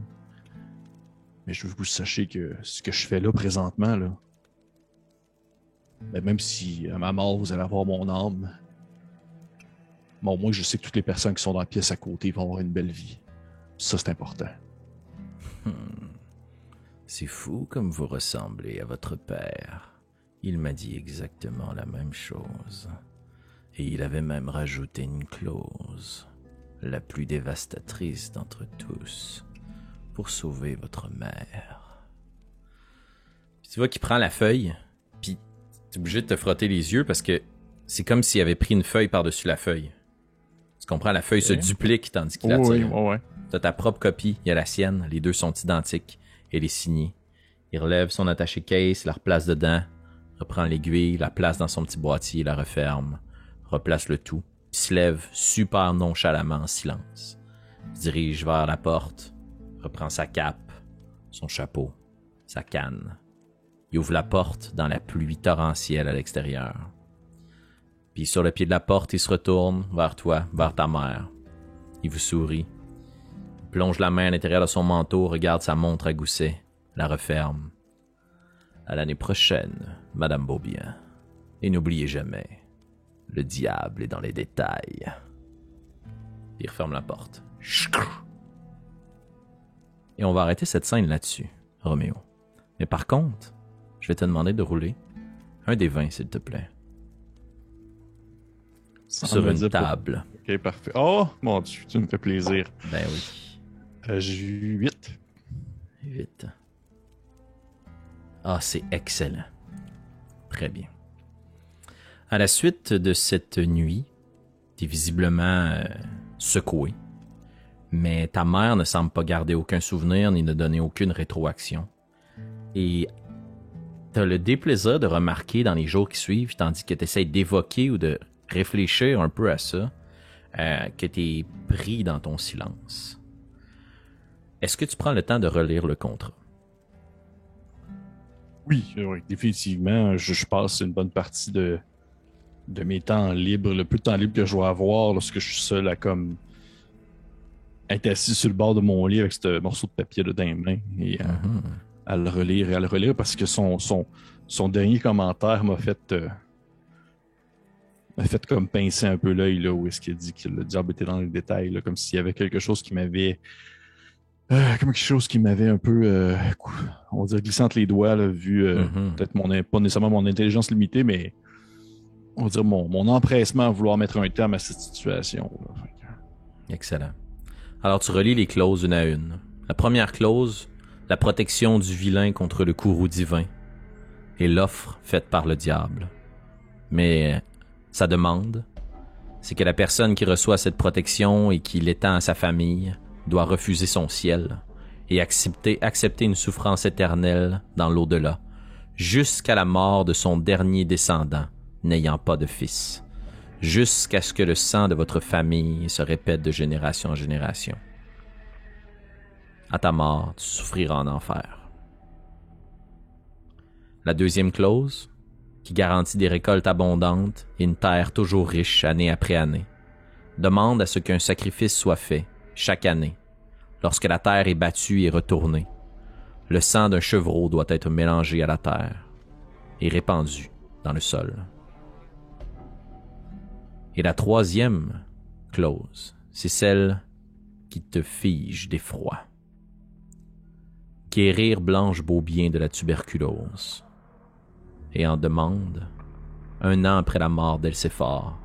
mais je veux que vous sachiez que ce que je fais là présentement, là, ben, même si à ma mort vous allez avoir mon âme, bon, moi, je sais que toutes les personnes qui sont dans la pièce à côté vont avoir une belle vie. Ça, c'est important. C'est fou comme vous ressemblez à votre père. Il m'a dit exactement la même chose. Et il avait même rajouté une clause, la plus dévastatrice d'entre tous, pour sauver votre mère. Puis tu vois qu'il prend la feuille, puis t'es obligé de te frotter les yeux parce que c'est comme s'il avait pris une feuille par-dessus la feuille. Tu comprends, la feuille se duplique tandis qu'il la tire. Oui. T'as ta propre copie, il y a la sienne, les deux sont identiques, elle est signée. Il relève son attaché case, la replace dedans, reprend l'aiguille, la place dans son petit boîtier, la referme, replace le tout, puis se lève super nonchalamment en silence. Il se dirige vers la porte, reprend sa cape, son chapeau, sa canne. Il ouvre la porte dans la pluie torrentielle à l'extérieur. Puis sur le pied de la porte, il se retourne vers toi, vers ta mère. Il vous sourit. Il plonge la main à l'intérieur de son manteau, regarde sa montre à gousset, la referme. À l'année prochaine, Madame Beaubien. Et n'oubliez jamais, le diable est dans les détails. Il referme la porte. Et on va arrêter cette scène là-dessus, Roméo. Mais par contre, je vais te demander de rouler un des 20, s'il te plaît. Sur une table. Ok, parfait. Oh, mon Dieu, tu me fais plaisir. Ben oui. J'ai eu 8. 8. Ah, c'est excellent. Très bien. À la suite de cette nuit, t'es visiblement secoué. Mais ta mère ne semble pas garder aucun souvenir ni ne donner aucune rétroaction. Et t'as le déplaisir de remarquer dans les jours qui suivent, tandis que tu essaies d'évoquer ou de réfléchir un peu à ça, que tu es pris dans ton silence. Est-ce que tu prends le temps de relire le contrat? Oui, définitivement. Je passe une bonne partie de mes temps libres, le peu de temps libre que je dois avoir lorsque je suis seul à comme être assis sur le bord de mon lit avec ce morceau de papier là, dans les mains et à le relire et à le relire parce que son dernier commentaire m'a fait comme pincer un peu l'œil là, où est-ce qu'il a dit que le diable était dans les détails, là, comme s'il y avait quelque chose qui m'avait un peu on va dire glissé entre les doigts là, vu peut-être pas nécessairement mon intelligence limitée, mais on va dire mon empressement à vouloir mettre un terme à cette situation là. Excellent. Alors tu relis les clauses une à une. La première clause, la protection du vilain contre le courroux divin et l'offre faite par le diable. Mais sa demande, c'est que la personne qui reçoit cette protection et qui l'étend à sa famille doit refuser son ciel et accepter une souffrance éternelle dans l'au-delà, jusqu'à la mort de son dernier descendant, n'ayant pas de fils, jusqu'à ce que le sang de votre famille se répète de génération en génération. À ta mort, tu souffriras en enfer. La deuxième clause, qui garantit des récoltes abondantes et une terre toujours riche année après année, demande à ce qu'un sacrifice soit fait chaque année. Lorsque la terre est battue et retournée, le sang d'un chevreau doit être mélangé à la terre et répandu dans le sol. Et la troisième clause, c'est celle qui te fige d'effroi. Guérir Blanche Beaubien de la tuberculose. Et en demande, 1 an après la mort d'Elcéphore,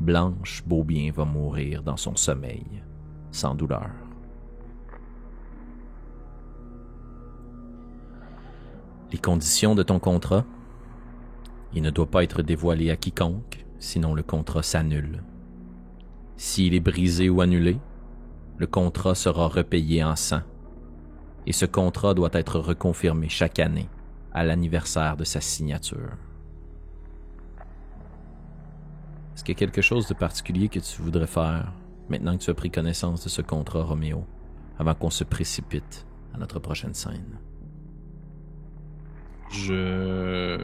Blanche Beaubien va mourir dans son sommeil, sans douleur. Les conditions de ton contrat, il ne doit pas être dévoilé à quiconque, sinon le contrat s'annule. S'il est brisé ou annulé, le contrat sera repayé en sang, et ce contrat doit être reconfirmé chaque année à l'anniversaire de sa signature. Est-ce qu'il y a quelque chose de particulier que tu voudrais faire maintenant que tu as pris connaissance de ce contrat, Roméo, avant qu'on se précipite à notre prochaine scène? Je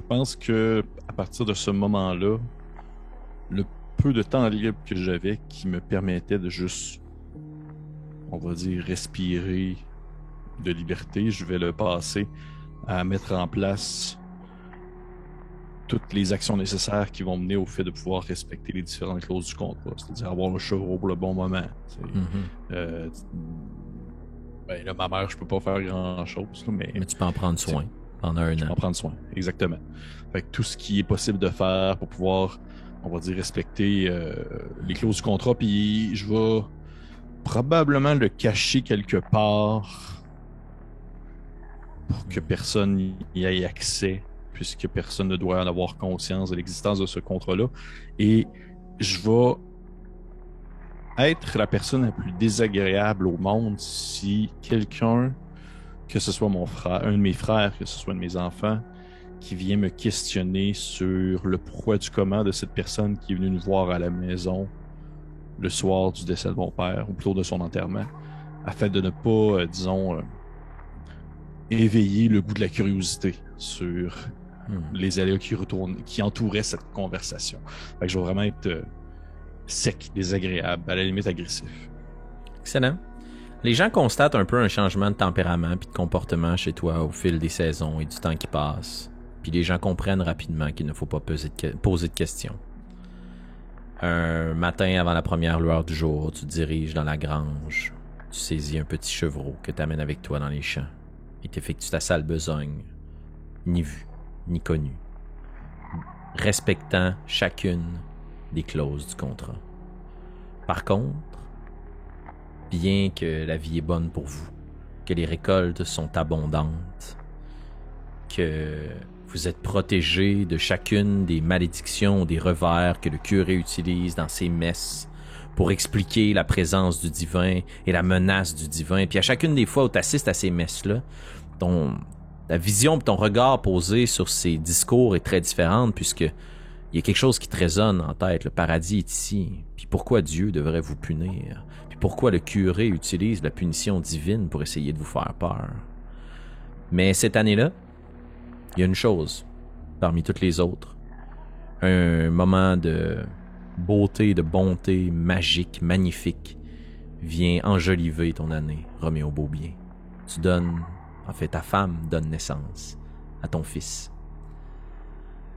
pense que à partir de ce moment-là, le peu de temps libre que j'avais qui me permettait de juste, on va dire, respirer de liberté, je vais le passer à mettre en place toutes les actions nécessaires qui vont mener au fait de pouvoir respecter les différentes clauses du contrat, c'est-à-dire avoir le chevreau pour le bon moment. Ben là, ma mère, je peux pas faire grand-chose, mais tu peux en prendre soin pendant 1 an. Je peux en prendre soin, exactement. Fait que tout ce qui est possible de faire pour pouvoir, on va dire, respecter les clauses du contrat, puis je vais probablement le cacher quelque part pour que personne y ait accès, puisque personne ne doit en avoir conscience de l'existence de ce contrat-là. Et je vais être la personne la plus désagréable au monde si quelqu'un, que ce soit mon frère, un de mes frères, que ce soit un de mes enfants, qui vient me questionner sur le pourquoi du comment de cette personne qui est venue nous voir à la maison le soir du décès de mon père, ou plutôt de son enterrement, afin de ne pas, disons, éveiller le goût de la curiosité sur les aléas qui entouraient cette conversation. Fait que je vais vraiment être sec, désagréable, à la limite agressif. Excellent. Les gens constatent un peu un changement de tempérament puis de comportement chez toi au fil des saisons et du temps qui passe. Puis les gens comprennent rapidement qu'il ne faut pas poser de questions. Un matin avant la première lueur du jour, tu te diriges dans la grange. Tu saisis un petit chevreau que tu amènes avec toi dans les champs et t'effectues ta sale besogne, ni vue, ni connue, respectant chacune des clauses du contrat. Par contre, bien que la vie est bonne pour vous, que les récoltes sont abondantes, que vous êtes protégé de chacune des malédictions ou des revers que le curé utilise dans ses messes pour expliquer la présence du divin et la menace du divin. Puis à chacune des fois où tu assistes à ces messes-là, ta vision et ton regard posé sur ces discours est très différente puisque il y a quelque chose qui te résonne en tête. Le paradis est ici. Puis pourquoi Dieu devrait vous punir? Puis pourquoi le curé utilise la punition divine pour essayer de vous faire peur? Mais cette année-là, il y a une chose parmi toutes les autres. Un moment de beauté, de bonté magique, magnifique vient enjoliver ton année, Roméo Beaubien. Tu donnes, en fait, ta femme donne naissance à ton fils.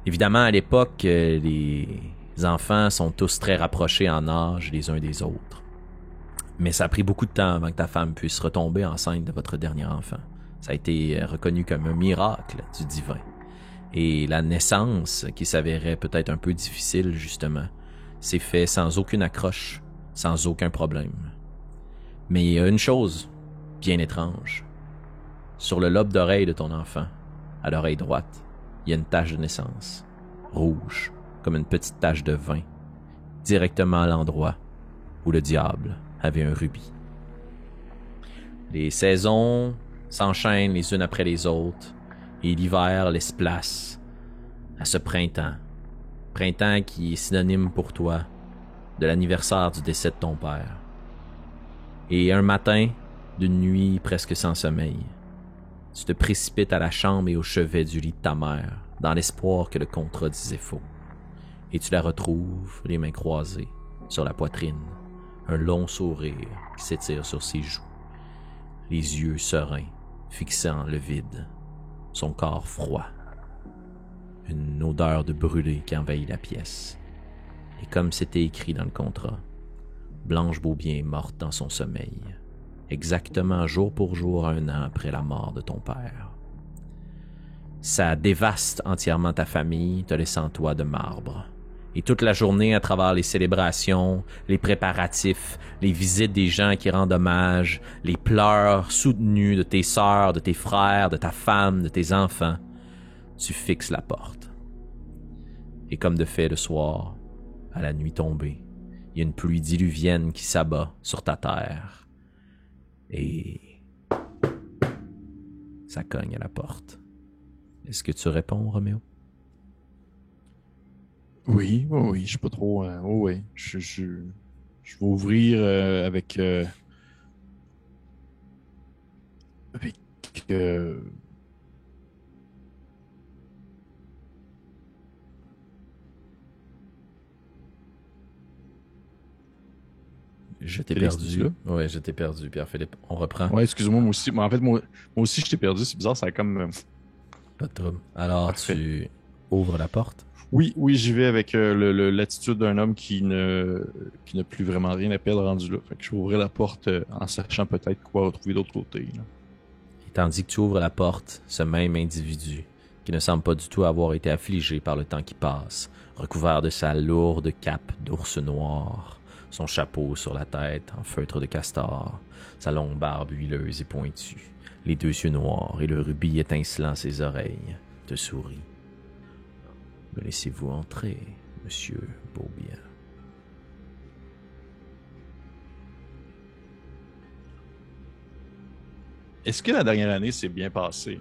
Évidemment, à l'époque, les enfants sont tous très rapprochés en âge les uns des autres. Mais ça a pris beaucoup de temps avant que ta femme puisse retomber enceinte de votre dernier enfant. Ça a été reconnu comme un miracle du divin. Et la naissance, qui s'avérait peut-être un peu difficile, justement, s'est fait sans aucune accroche, sans aucun problème. Mais il y a une chose bien étrange. Sur le lobe d'oreille de ton enfant, à l'oreille droite, il y a une tache de naissance, rouge, comme une petite tache de vin, directement à l'endroit où le diable avait un rubis. Les saisons s'enchaînent les unes après les autres, et l'hiver laisse place à ce printemps. Printemps qui est synonyme pour toi de l'anniversaire du décès de ton père. Et un matin, d'une nuit presque sans sommeil, tu te précipites à la chambre et au chevet du lit de ta mère, dans l'espoir que le contrat disait faux. Et tu la retrouves, les mains croisées, sur la poitrine, un long sourire qui s'étire sur ses joues, les yeux sereins, fixant le vide, son corps froid, une odeur de brûlé qui envahit la pièce. Et comme c'était écrit dans le contrat, Blanche Beaubien est morte dans son sommeil, exactement jour pour jour 1 an après la mort de ton père. Ça dévaste entièrement ta famille, te laissant toi de marbre. Et toute la journée, à travers les célébrations, les préparatifs, les visites des gens qui rendent hommage, les pleurs soutenus de tes sœurs, de tes frères, de ta femme, de tes enfants, tu fixes la porte. Et comme de fait le soir, à la nuit tombée, il y a une pluie diluvienne qui s'abat sur ta terre. Et ça cogne à la porte. Est-ce que tu réponds, Roméo? Oui, je suis pas trop. Oui. Je vais ouvrir avec euh, Je t'ai Félix, perdu. es-tu là? Ouais, je t'ai perdu, Pierre-Philippe. On reprend. Ouais, excuse-moi, moi aussi. Mais en fait, moi aussi, je t'ai perdu. C'est bizarre, ça a comme. Pas de trouble. Alors, Parfait. tu ouvres la porte. Oui, j'y vais avec l'attitude d'un homme qui n'a plus vraiment rien à perdre rendu là. Fait que je vais ouvrir la porte en sachant peut-être quoi retrouver de l'autre côté, là. Et tandis que tu ouvres la porte, ce même individu, qui ne semble pas du tout avoir été affligé par le temps qui passe, recouvert de sa lourde cape d'ours noir, son chapeau sur la tête en feutre de castor, sa longue barbe huileuse et pointue, les 2 yeux noirs et le rubis étincelant ses oreilles, te sourit. Me laissez-vous entrer, monsieur Beaubien. Est-ce que la dernière année s'est bien passée?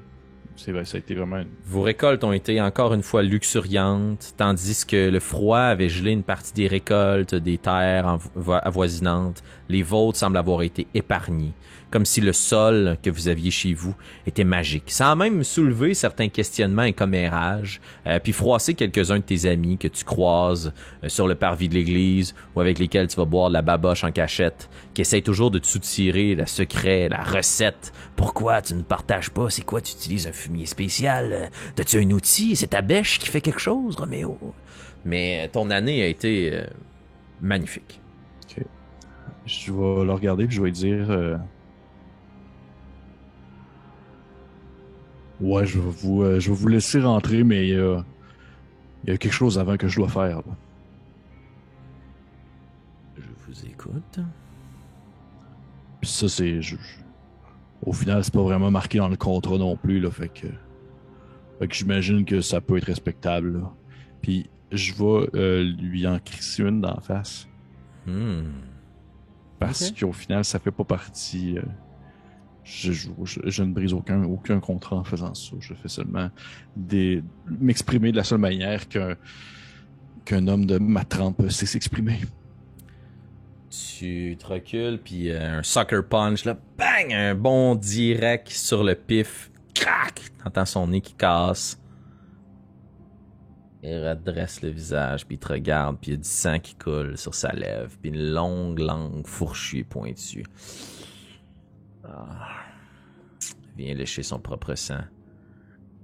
C'est vrai, ça a été vraiment une... Vos récoltes ont été encore une fois luxuriantes, tandis que le froid avait gelé une partie des récoltes des terres avoisinantes. Les vôtres semblent avoir été épargnis, comme si le sol que vous aviez chez vous était magique. Ça a même soulevé certains questionnements et commérages, puis froissé quelques-uns de tes amis que tu croises sur le parvis de l'église ou avec lesquels tu vas boire de la baboche en cachette, qui essayent toujours de te soutirer le secret, la recette. Pourquoi tu ne partages pas? C'est quoi, tu utilises un fumier spécial? T'as-tu un outil? C'est ta bêche qui fait quelque chose, Roméo? Mais ton année a été magnifique. Ok. Je vais le regarder puis je vais lui dire... Ouais, je vais vous laisser rentrer, mais il y a quelque chose avant que je dois faire, là. Je vous écoute. Puis ça, au final, c'est pas vraiment marqué dans le contrat non plus, là, fait que j'imagine que ça peut être respectable, là. Puis je vais lui en crisser une d'en face. Parce Ok. qu'au final, ça fait pas partie Je ne brise aucun contrat en faisant ça. Je fais seulement m'exprimer de la seule manière qu'un homme de ma trempe sait s'exprimer. Tu te recules, puis un sucker punch, là, bang! Un bon direct sur le pif. Crac! T'entends son nez qui casse. Il redresse le visage, puis il te regarde, puis il y a du sang qui coule sur sa lèvre, puis une longue langue fourchue et pointue. Il vient lécher son propre sang.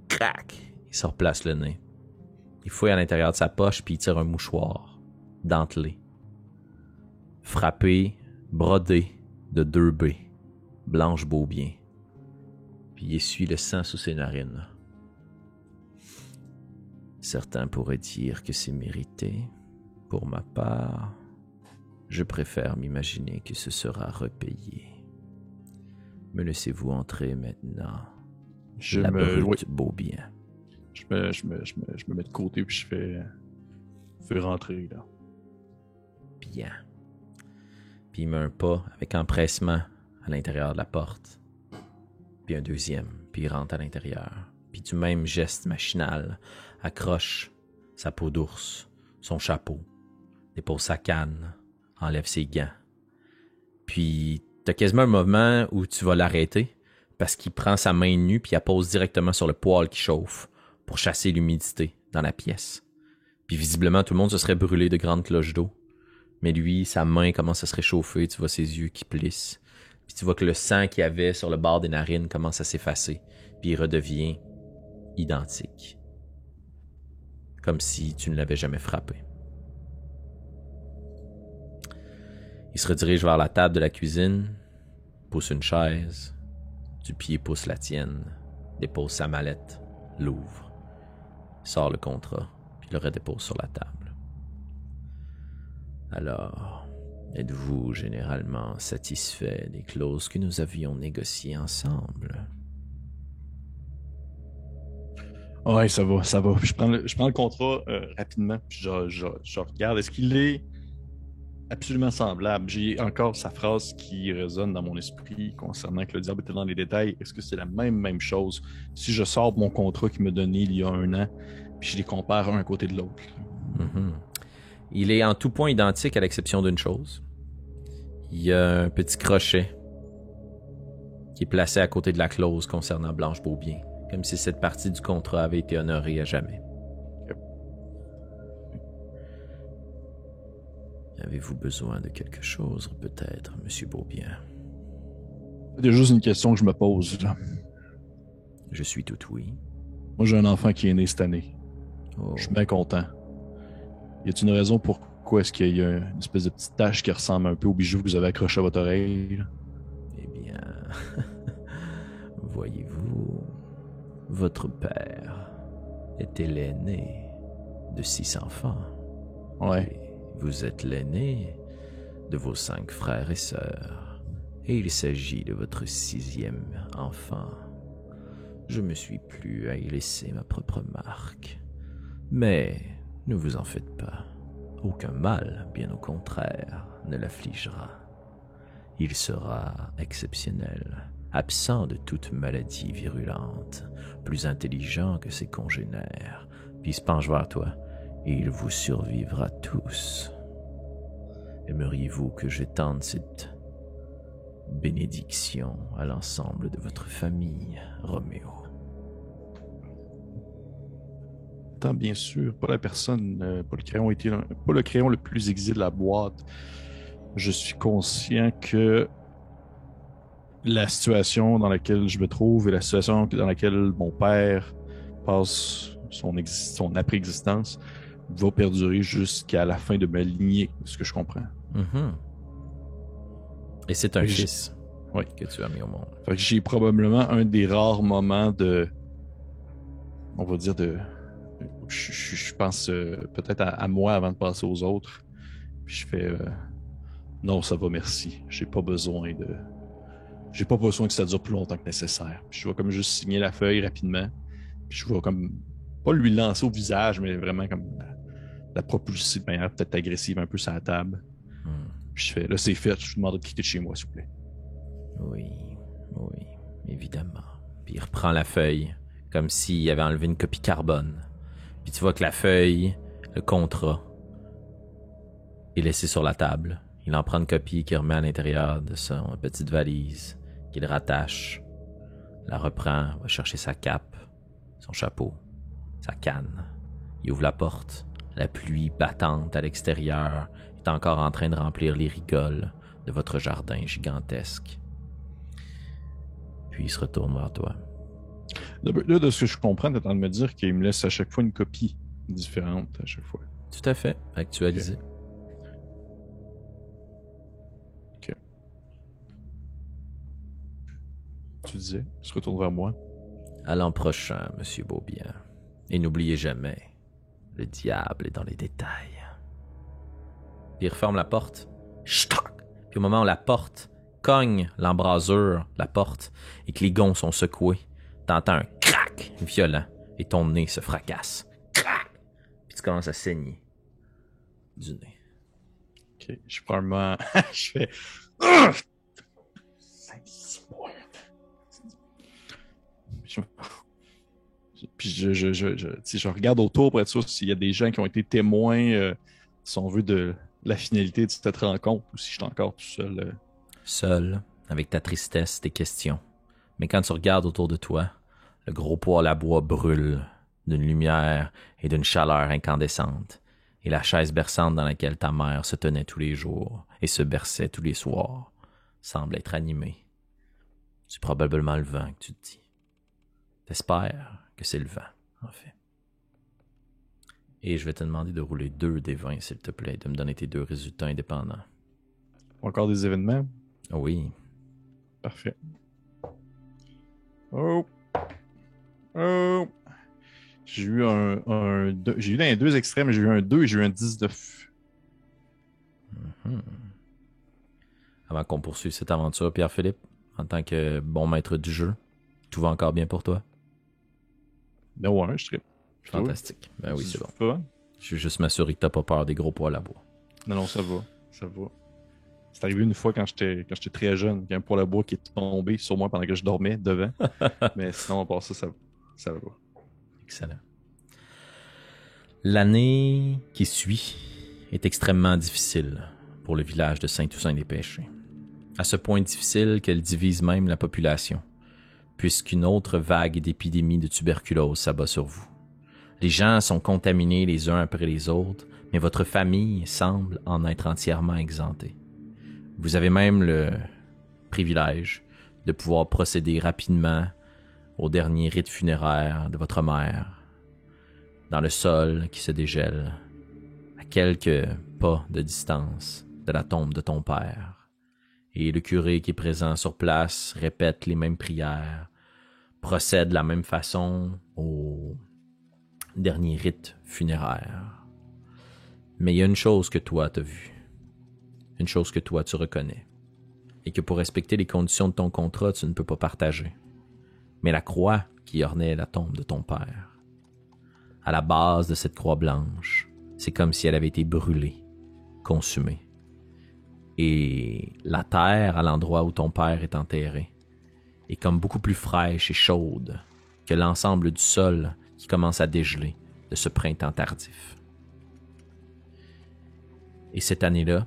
Crac! Il se replace le nez. Il fouille à l'intérieur de sa poche, puis il tire un mouchoir, dentelé. Frappé, brodé de 2 B, Blanche Beaubien. Puis il essuie le sang sous ses narines. Certains pourraient dire que c'est mérité. Pour ma part, je préfère m'imaginer que ce sera repayé. Me laissez-vous entrer maintenant, la brute Beaubien. Je me mets de côté puis je fais rentrer là. Bien. Puis il met un pas avec empressement à l'intérieur de la porte. Puis un deuxième, puis il rentre à l'intérieur. Puis du même geste machinal, accroche sa peau d'ours, son chapeau, dépose sa canne, enlève ses gants. Puis t'as quasiment un moment où tu vas l'arrêter parce qu'il prend sa main nue puis il la pose directement sur le poêle qui chauffe pour chasser l'humidité dans la pièce. Puis visiblement, tout le monde se serait brûlé de grandes cloches d'eau. Mais lui, sa main commence à se réchauffer, tu vois ses yeux qui plissent. Puis tu vois que le sang qu'il y avait sur le bord des narines commence à s'effacer. Puis il redevient identique. Comme si tu ne l'avais jamais frappé. Il se redirige vers la table de la cuisine, pousse une chaise, du pied pousse la tienne, dépose sa mallette, l'ouvre, sort le contrat, puis le redépose sur la table. Alors, êtes-vous généralement satisfait des clauses que nous avions négociées ensemble? Ouais, ça va. Je prends le contrat rapidement, puis je regarde. Est-ce qu'il est absolument semblable? J'ai encore sa phrase qui résonne dans mon esprit concernant que le diable était dans les détails. Est-ce que c'est la même chose si je sors de mon contrat qu'il m'a donné il y a 1 an, puis je les compare un côté de l'autre? Mm-hmm. Il est en tout point identique à l'exception d'une chose. Il y a un petit crochet qui est placé à côté de la clause concernant Blanche Beaubien, comme si cette partie du contrat avait été honorée à jamais. Yep. Avez-vous besoin de quelque chose, peut-être, Monsieur Beaubien? C'est juste une question que je me pose, là. Je suis tout oui. Moi, j'ai un enfant qui est né cette année. Oh. Je suis bien content. Y a-t-il une raison pourquoi est-ce qu'il y a une espèce de petite tache qui ressemble un peu au bijou que vous avez accroché à votre oreille, là? Eh bien, voyez-vous, votre père était l'aîné de 6 enfants. Ouais. Et vous êtes l'aîné de vos 5 frères et sœurs. Et il s'agit de votre 6e enfant. Je me suis plu à y laisser ma propre marque. Mais ne vous en faites pas. Aucun mal, bien au contraire, ne l'affligera. Il sera exceptionnel, absent de toute maladie virulente, plus intelligent que ses congénères, puis il se penche vers toi, et il vous survivra tous. Aimeriez-vous que j'étende cette bénédiction à l'ensemble de votre famille, Roméo? Tant bien sûr, pas la personne, pas le crayon le plus aiguisé de la boîte. Je suis conscient que la situation dans laquelle je me trouve et la situation dans laquelle mon père passe son après-existence va perdurer jusqu'à la fin de ma lignée, ce que je comprends. Mm-hmm. Et c'est un Et fils oui. que tu as mis au monde. Fait que j'ai probablement un des rares moments on va dire je pense peut-être à moi avant de passer aux autres. Puis je fais non, ça va, merci. J'ai pas besoin que ça dure plus longtemps que nécessaire. Puis je vais comme juste signer la feuille rapidement. Puis je vais comme pas lui lancer au visage, mais vraiment comme la propulser de manière peut-être agressive un peu sur la table. Puis je fais là, c'est fait, je vous demande de quitter de chez moi, s'il vous plaît. Oui, Oui, évidemment. Puis il reprend la feuille, comme s'il avait enlevé une copie carbone. Puis tu vois que la feuille, le contrat, est laissé sur la table. Il en prend une copie qu'il remet à l'intérieur de sa petite valise, qu'il rattache, la reprend, va chercher sa cape, son chapeau, sa canne. Il ouvre la porte. La pluie battante à l'extérieur est encore en train de remplir les rigoles de votre jardin gigantesque. Puis il se retourne vers toi. Là, de ce que je comprends, tu es en train de me dire qu'il me laisse à chaque fois une copie différente à chaque fois. Tout à fait, actualisé. OK. Tu disais, il se retourne vers moi. À l'an prochain, Monsieur Beaubien. Et n'oubliez jamais, le diable est dans les détails. Puis il referme la porte. Ch'tac! Puis au moment où la porte cogne l'embrasure, la porte, et que les gonds sont secoués, t'entends un crac violent et ton nez se fracasse. Crac! Puis tu commences à saigner du nez. OK, je prends un moment, je fais... Puis je regarde autour pour être sûr s'il y a des gens qui ont été témoins, si on veut, de la finalité de cette rencontre, ou si je suis encore tout seul. Seul, avec ta tristesse, tes questions. Mais quand tu regardes autour de toi, le gros poêle à bois brûle d'une lumière et d'une chaleur incandescente, et la chaise berçante dans laquelle ta mère se tenait tous les jours et se berçait tous les soirs semble être animée. C'est probablement le vent que tu te dis. T'espères que c'est le vent, en fait. Et je vais te demander de rouler 2 des 20, s'il te plaît, de me donner tes 2 résultats indépendants. Encore des événements? Oui. Parfait. Oh! Oh! J'ai eu j'ai eu dans les 2 extrêmes, j'ai eu un 2 et j'ai eu un 19. Mm-hmm. Avant qu'on poursuive cette aventure, Pierre-Philippe, en tant que bon maître du jeu, tout va encore bien pour toi? Ben ouais, je serais... Fantastique. Ben oui, c'est bon. Pas. Je veux juste m'assurer que t'as pas peur des gros poils à bois. Non, ça va. Ça va. C'est arrivé une fois quand j'étais très jeune, qu'il y a un poêle à bois qui est tombé sur moi pendant que je dormais devant. Mais sinon, à part ça va. Excellent. L'année qui suit est extrêmement difficile pour le village de Saint-Toussaint-des-Pêchers. À ce point difficile qu'elle divise même la population, puisqu'une autre vague d'épidémie de tuberculose s'abat sur vous. Les gens sont contaminés les uns après les autres, mais votre famille semble en être entièrement exemptée. Vous avez même le privilège de pouvoir procéder rapidement au dernier rite funéraire de votre mère, dans le sol qui se dégèle, à quelques pas de distance de la tombe de ton père. Et le curé qui est présent sur place répète les mêmes prières, procède de la même façon au dernier rite funéraire. Mais il y a une chose que toi t'as vue, une chose que toi tu reconnais, et que pour respecter les conditions de ton contrat, tu ne peux pas partager. Mais la croix qui ornait la tombe de ton père, à la base de cette croix blanche, c'est comme si elle avait été brûlée, consumée. Et la terre à l'endroit où ton père est enterré est comme beaucoup plus fraîche et chaude que l'ensemble du sol qui commence à dégeler de ce printemps tardif. Et cette année-là,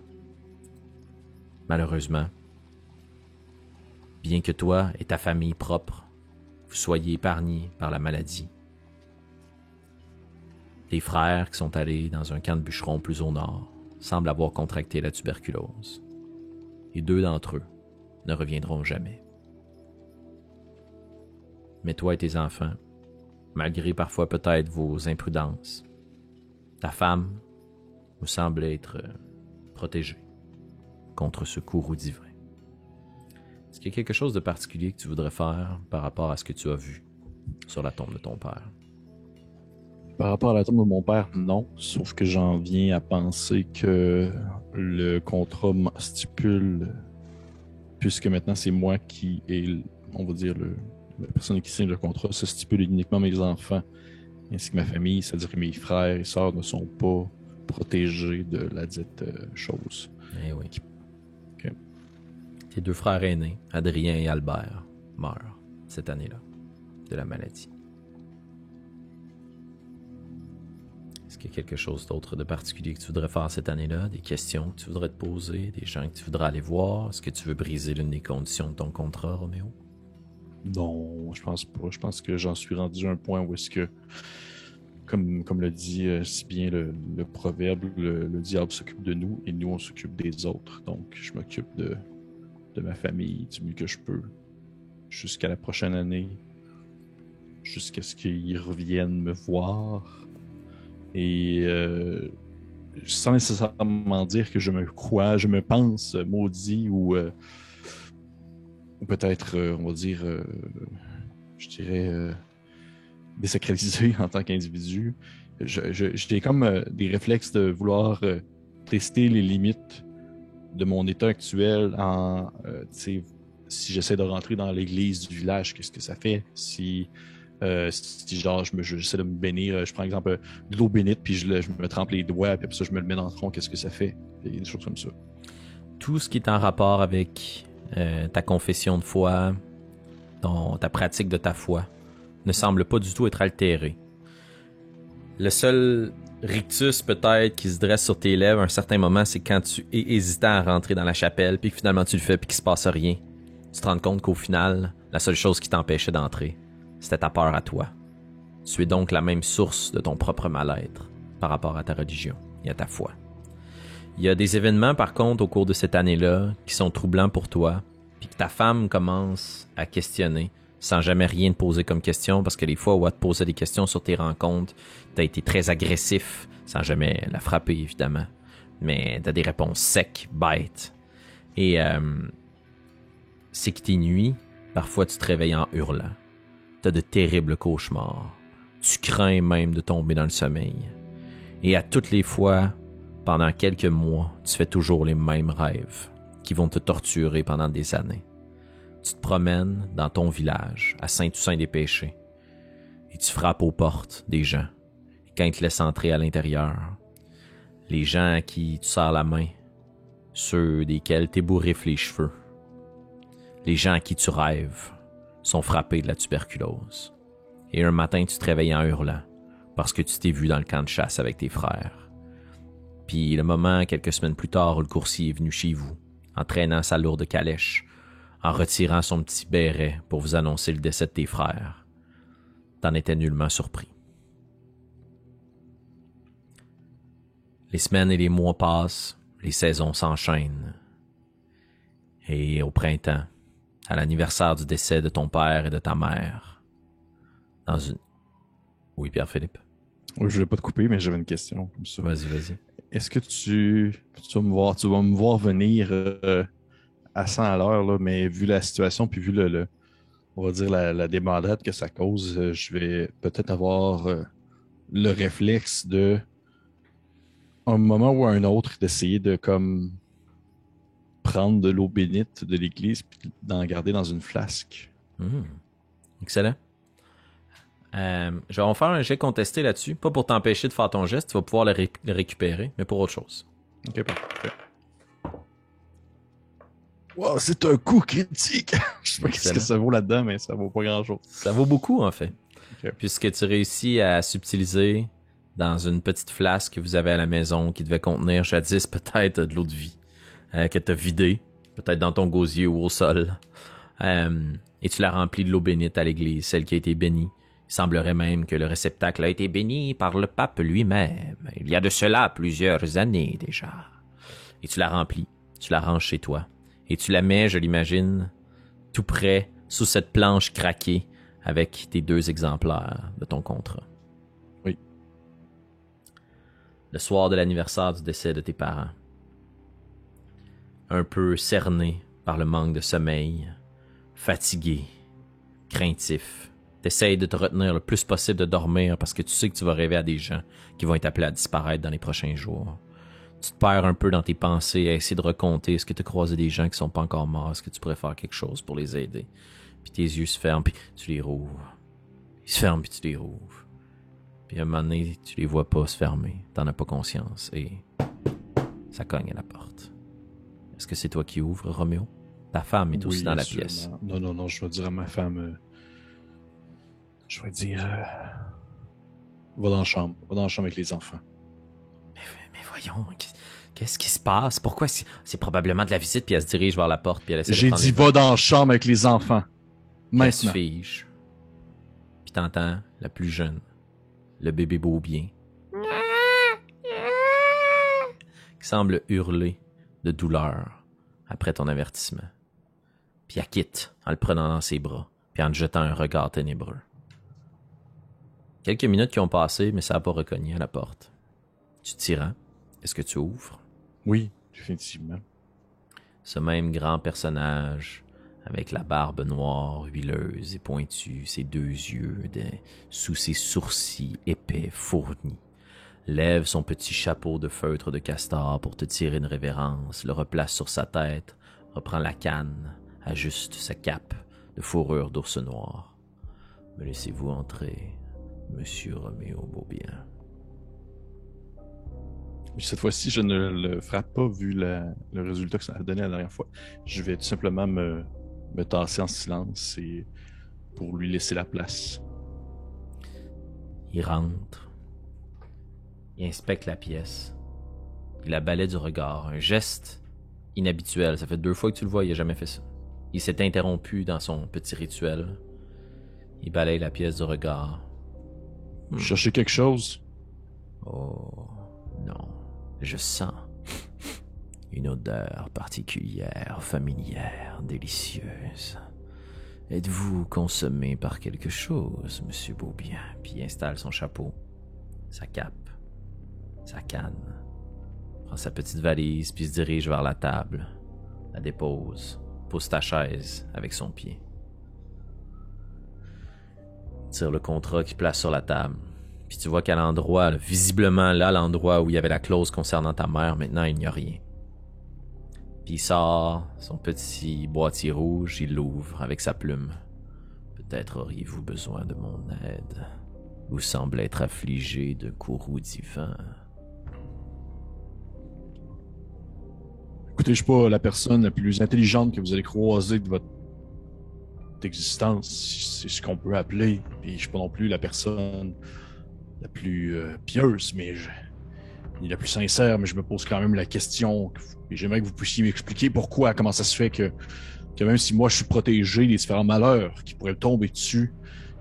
malheureusement, bien que toi et ta famille propre, vous soyez épargnés par la maladie, tes frères qui sont allés dans un camp de bûcherons plus au nord semblent avoir contracté la tuberculose. Et 2 d'entre eux ne reviendront jamais. Mais toi et tes enfants, malgré parfois peut-être vos imprudences, ta femme vous semble être protégée contre ce courroux divin. Est-ce qu'il y a quelque chose de particulier que tu voudrais faire par rapport à ce que tu as vu sur la tombe de ton père? Par rapport à la tombe de mon père, non. Sauf que j'en viens à penser que le contrat stipule, puisque maintenant c'est moi qui est, on va dire, la personne qui signe le contrat, ça stipule uniquement mes enfants ainsi que ma famille, c'est-à-dire que mes frères et sœurs ne sont pas protégés de la dite chose. Eh oui. Okay. Tes 2 frères aînés, Adrien et Albert, meurt cette année-là de la maladie. Est-ce qu'il y a quelque chose d'autre de particulier que tu voudrais faire cette année-là? Des questions que tu voudrais te poser? Des gens que tu voudrais aller voir? Est-ce que tu veux briser l'une des conditions de ton contrat, Roméo? Non, je pense pas. Je pense que j'en suis rendu à un point où est-ce que, comme le dit si bien le proverbe, le diable s'occupe de nous et nous, on s'occupe des autres. Donc, je m'occupe de ma famille du mieux que je peux jusqu'à la prochaine année, jusqu'à ce qu'ils reviennent me voir. Et sans nécessairement dire que je me crois, je me pense maudit ou peut-être, on va dire, je dirais, désacralisé en tant qu'individu. J'ai comme des réflexes de vouloir tester les limites de mon état actuel en, si j'essaie de rentrer dans l'église du village, qu'est-ce que ça fait? Si genre j'essaie de me bénir, je prends exemple de l'eau bénite, puis je me trempe les doigts, puis après ça je me le mets dans le tronc, qu'est-ce que ça fait? Et des choses comme ça. Tout ce qui est en rapport avec ta confession de foi, ta pratique de ta foi, ne semble pas du tout être altéré. Le seul rictus peut-être qui se dresse sur tes lèvres à un certain moment, c'est quand tu es hésitant à rentrer dans la chapelle, puis que finalement tu le fais, puis qu'il se passe rien. Tu te rends compte qu'au final, la seule chose qui t'empêchait d'entrer, c'était ta peur à toi. Tu es donc la même source de ton propre mal-être par rapport à ta religion et à ta foi. Il y a des événements, par contre, au cours de cette année-là, qui sont troublants pour toi, puis que ta femme commence à questionner, sans jamais rien te poser comme question, parce que les fois où elle te posait des questions sur tes rencontres, t'as été très agressif, sans jamais la frapper, évidemment. Mais t'as des réponses secs, bêtes. Et c'est que tes nuits, parfois tu te réveilles en hurlant. T'as de terribles cauchemars. Tu crains même de tomber dans le sommeil. Et à toutes les fois, pendant quelques mois, tu fais toujours les mêmes rêves qui vont te torturer pendant des années. Tu te promènes dans ton village, à Saint-Toussaint-des-Péchés, et tu frappes aux portes des gens. Et quand ils te laissent entrer à l'intérieur, les gens à qui tu serres la main, ceux desquels t'ébouriffent les cheveux, les gens à qui tu rêves, sont frappés de la tuberculose. Et un matin, tu te réveilles en hurlant parce que tu t'es vu dans le camp de chasse avec tes frères. Puis le moment, quelques semaines plus tard, où le coursier est venu chez vous, en traînant sa lourde calèche, en retirant son petit béret pour vous annoncer le décès de tes frères, t'en étais nullement surpris. Les semaines et les mois passent, les saisons s'enchaînent. Et au printemps, à l'anniversaire du décès de ton père et de ta mère, dans une... Oui, Pierre-Philippe? Oui, je voulais pas te couper, mais j'avais une question comme ça. Vas-y. Est-ce que tu vas me voir venir à 100 à l'heure, là, mais vu la situation, puis vu on va dire la débandade que ça cause, je vais peut-être avoir le réflexe de, un moment ou un autre, d'essayer de comme prendre de l'eau bénite de l'église puis d'en garder dans une flasque. Excellent. On va faire un jet contesté là-dessus. Pas pour t'empêcher de faire ton geste, tu vas pouvoir le récupérer, mais pour autre chose. Ok, parfait. Wow, c'est un coup critique! Je sais pas ce que ça vaut là-dedans, mais ça vaut pas grand-chose. Ça vaut beaucoup, en fait. Okay. Puisque tu réussis à subtiliser dans une petite flasque que vous avez à la maison qui devait contenir jadis peut-être de l'eau de vie que tu as vidée, peut-être dans ton gosier ou au sol. Et tu l'as remplie de l'eau bénite à l'église, celle qui a été bénie. Il semblerait même que le réceptacle a été béni par le pape lui-même. Il y a de cela plusieurs années déjà. Et tu la remplis, tu la ranges chez toi. Et tu la mets, je l'imagine, tout près, sous cette planche craquée, avec tes 2 exemplaires de ton contrat. Oui. Le soir de l'anniversaire du décès de tes parents, un peu cerné par le manque de sommeil, fatigué, craintif, t'essayes de te retenir le plus possible de dormir parce que tu sais que tu vas rêver à des gens qui vont être appelés à disparaître dans les prochains jours. Tu te perds un peu dans tes pensées à essayer de recompter. Est-ce que tu as croisé des gens qui sont pas encore morts? Est-ce que tu pourrais faire quelque chose pour les aider? Puis tes yeux se ferment, puis tu les rouvres. Ils se ferment, puis tu les rouvres. Puis à un moment donné, tu les vois pas se fermer. T'en as pas conscience. Et ça cogne à la porte. Est-ce que c'est toi qui ouvres, Roméo? Ta femme est aussi Oui, dans la assurément. pièce. Non, je vais dire à ma femme, je vais dire, va dans la chambre, avec les enfants. Mais voyons, qu'est-ce qui se passe? Pourquoi c'est probablement de la visite, puis elle se dirige vers la porte, puis elle essaie de J'ai prendre dit, les va dans la chambre avec les enfants. Puis elle se Maintenant. fige. Puis t'entends la plus jeune, le bébé beau bien, qui semble hurler de douleur après ton avertissement. Puis elle quitte en le prenant dans ses bras, puis en te jetant un regard ténébreux. Quelques minutes qui ont passé, mais ça n'a pas recogné à la porte. Tu t'y rends. Est-ce que tu ouvres? Oui, définitivement. Ce même grand personnage, avec la barbe noire, huileuse et pointue, ses deux yeux sous ses sourcils épais, fournis, lève son petit chapeau de feutre de castor pour te tirer une révérence, le replace sur sa tête, reprend la canne, ajuste sa cape de fourrure d'ours noir. Me laissez-vous entrer, Monsieur Roméo Beaubien? Cette fois-ci, je ne le frappe pas vu le résultat que ça a donné la dernière fois. Je vais tout simplement me tasser en silence et pour lui laisser la place. Il rentre. Il inspecte la pièce. Il la balaie du regard. Un geste inhabituel. Ça fait 2 fois que tu le vois, il n'a jamais fait ça. Il s'est interrompu dans son petit rituel. Il balaye la pièce du regard. Chercher quelque chose? Oh, non. Je sens une odeur particulière, familière, délicieuse. Êtes-vous consommé par quelque chose, Monsieur Beaubien? Puis il installe son chapeau, sa cape, sa canne, prend sa petite valise, puis se dirige vers la table, la dépose, pose ta chaise avec son pied. Tire le contrat qu'il place sur la table. Puis tu vois qu'à l'endroit, visiblement là, l'endroit où il y avait la clause concernant ta mère, maintenant il n'y a rien. Puis il sort son petit boîtier rouge, il l'ouvre avec sa plume. Peut-être auriez-vous besoin de mon aide. Vous semblez être affligé de courroux divin. Écoutez, je suis pas la personne la plus intelligente que vous allez croiser de votre existence, c'est ce qu'on peut appeler. Puis je suis pas non plus la personne la plus pieuse, ni la plus sincère, mais je me pose quand même la question, et j'aimerais que vous puissiez m'expliquer pourquoi, comment ça se fait que même si moi je suis protégé des différents malheurs qui pourraient tomber dessus,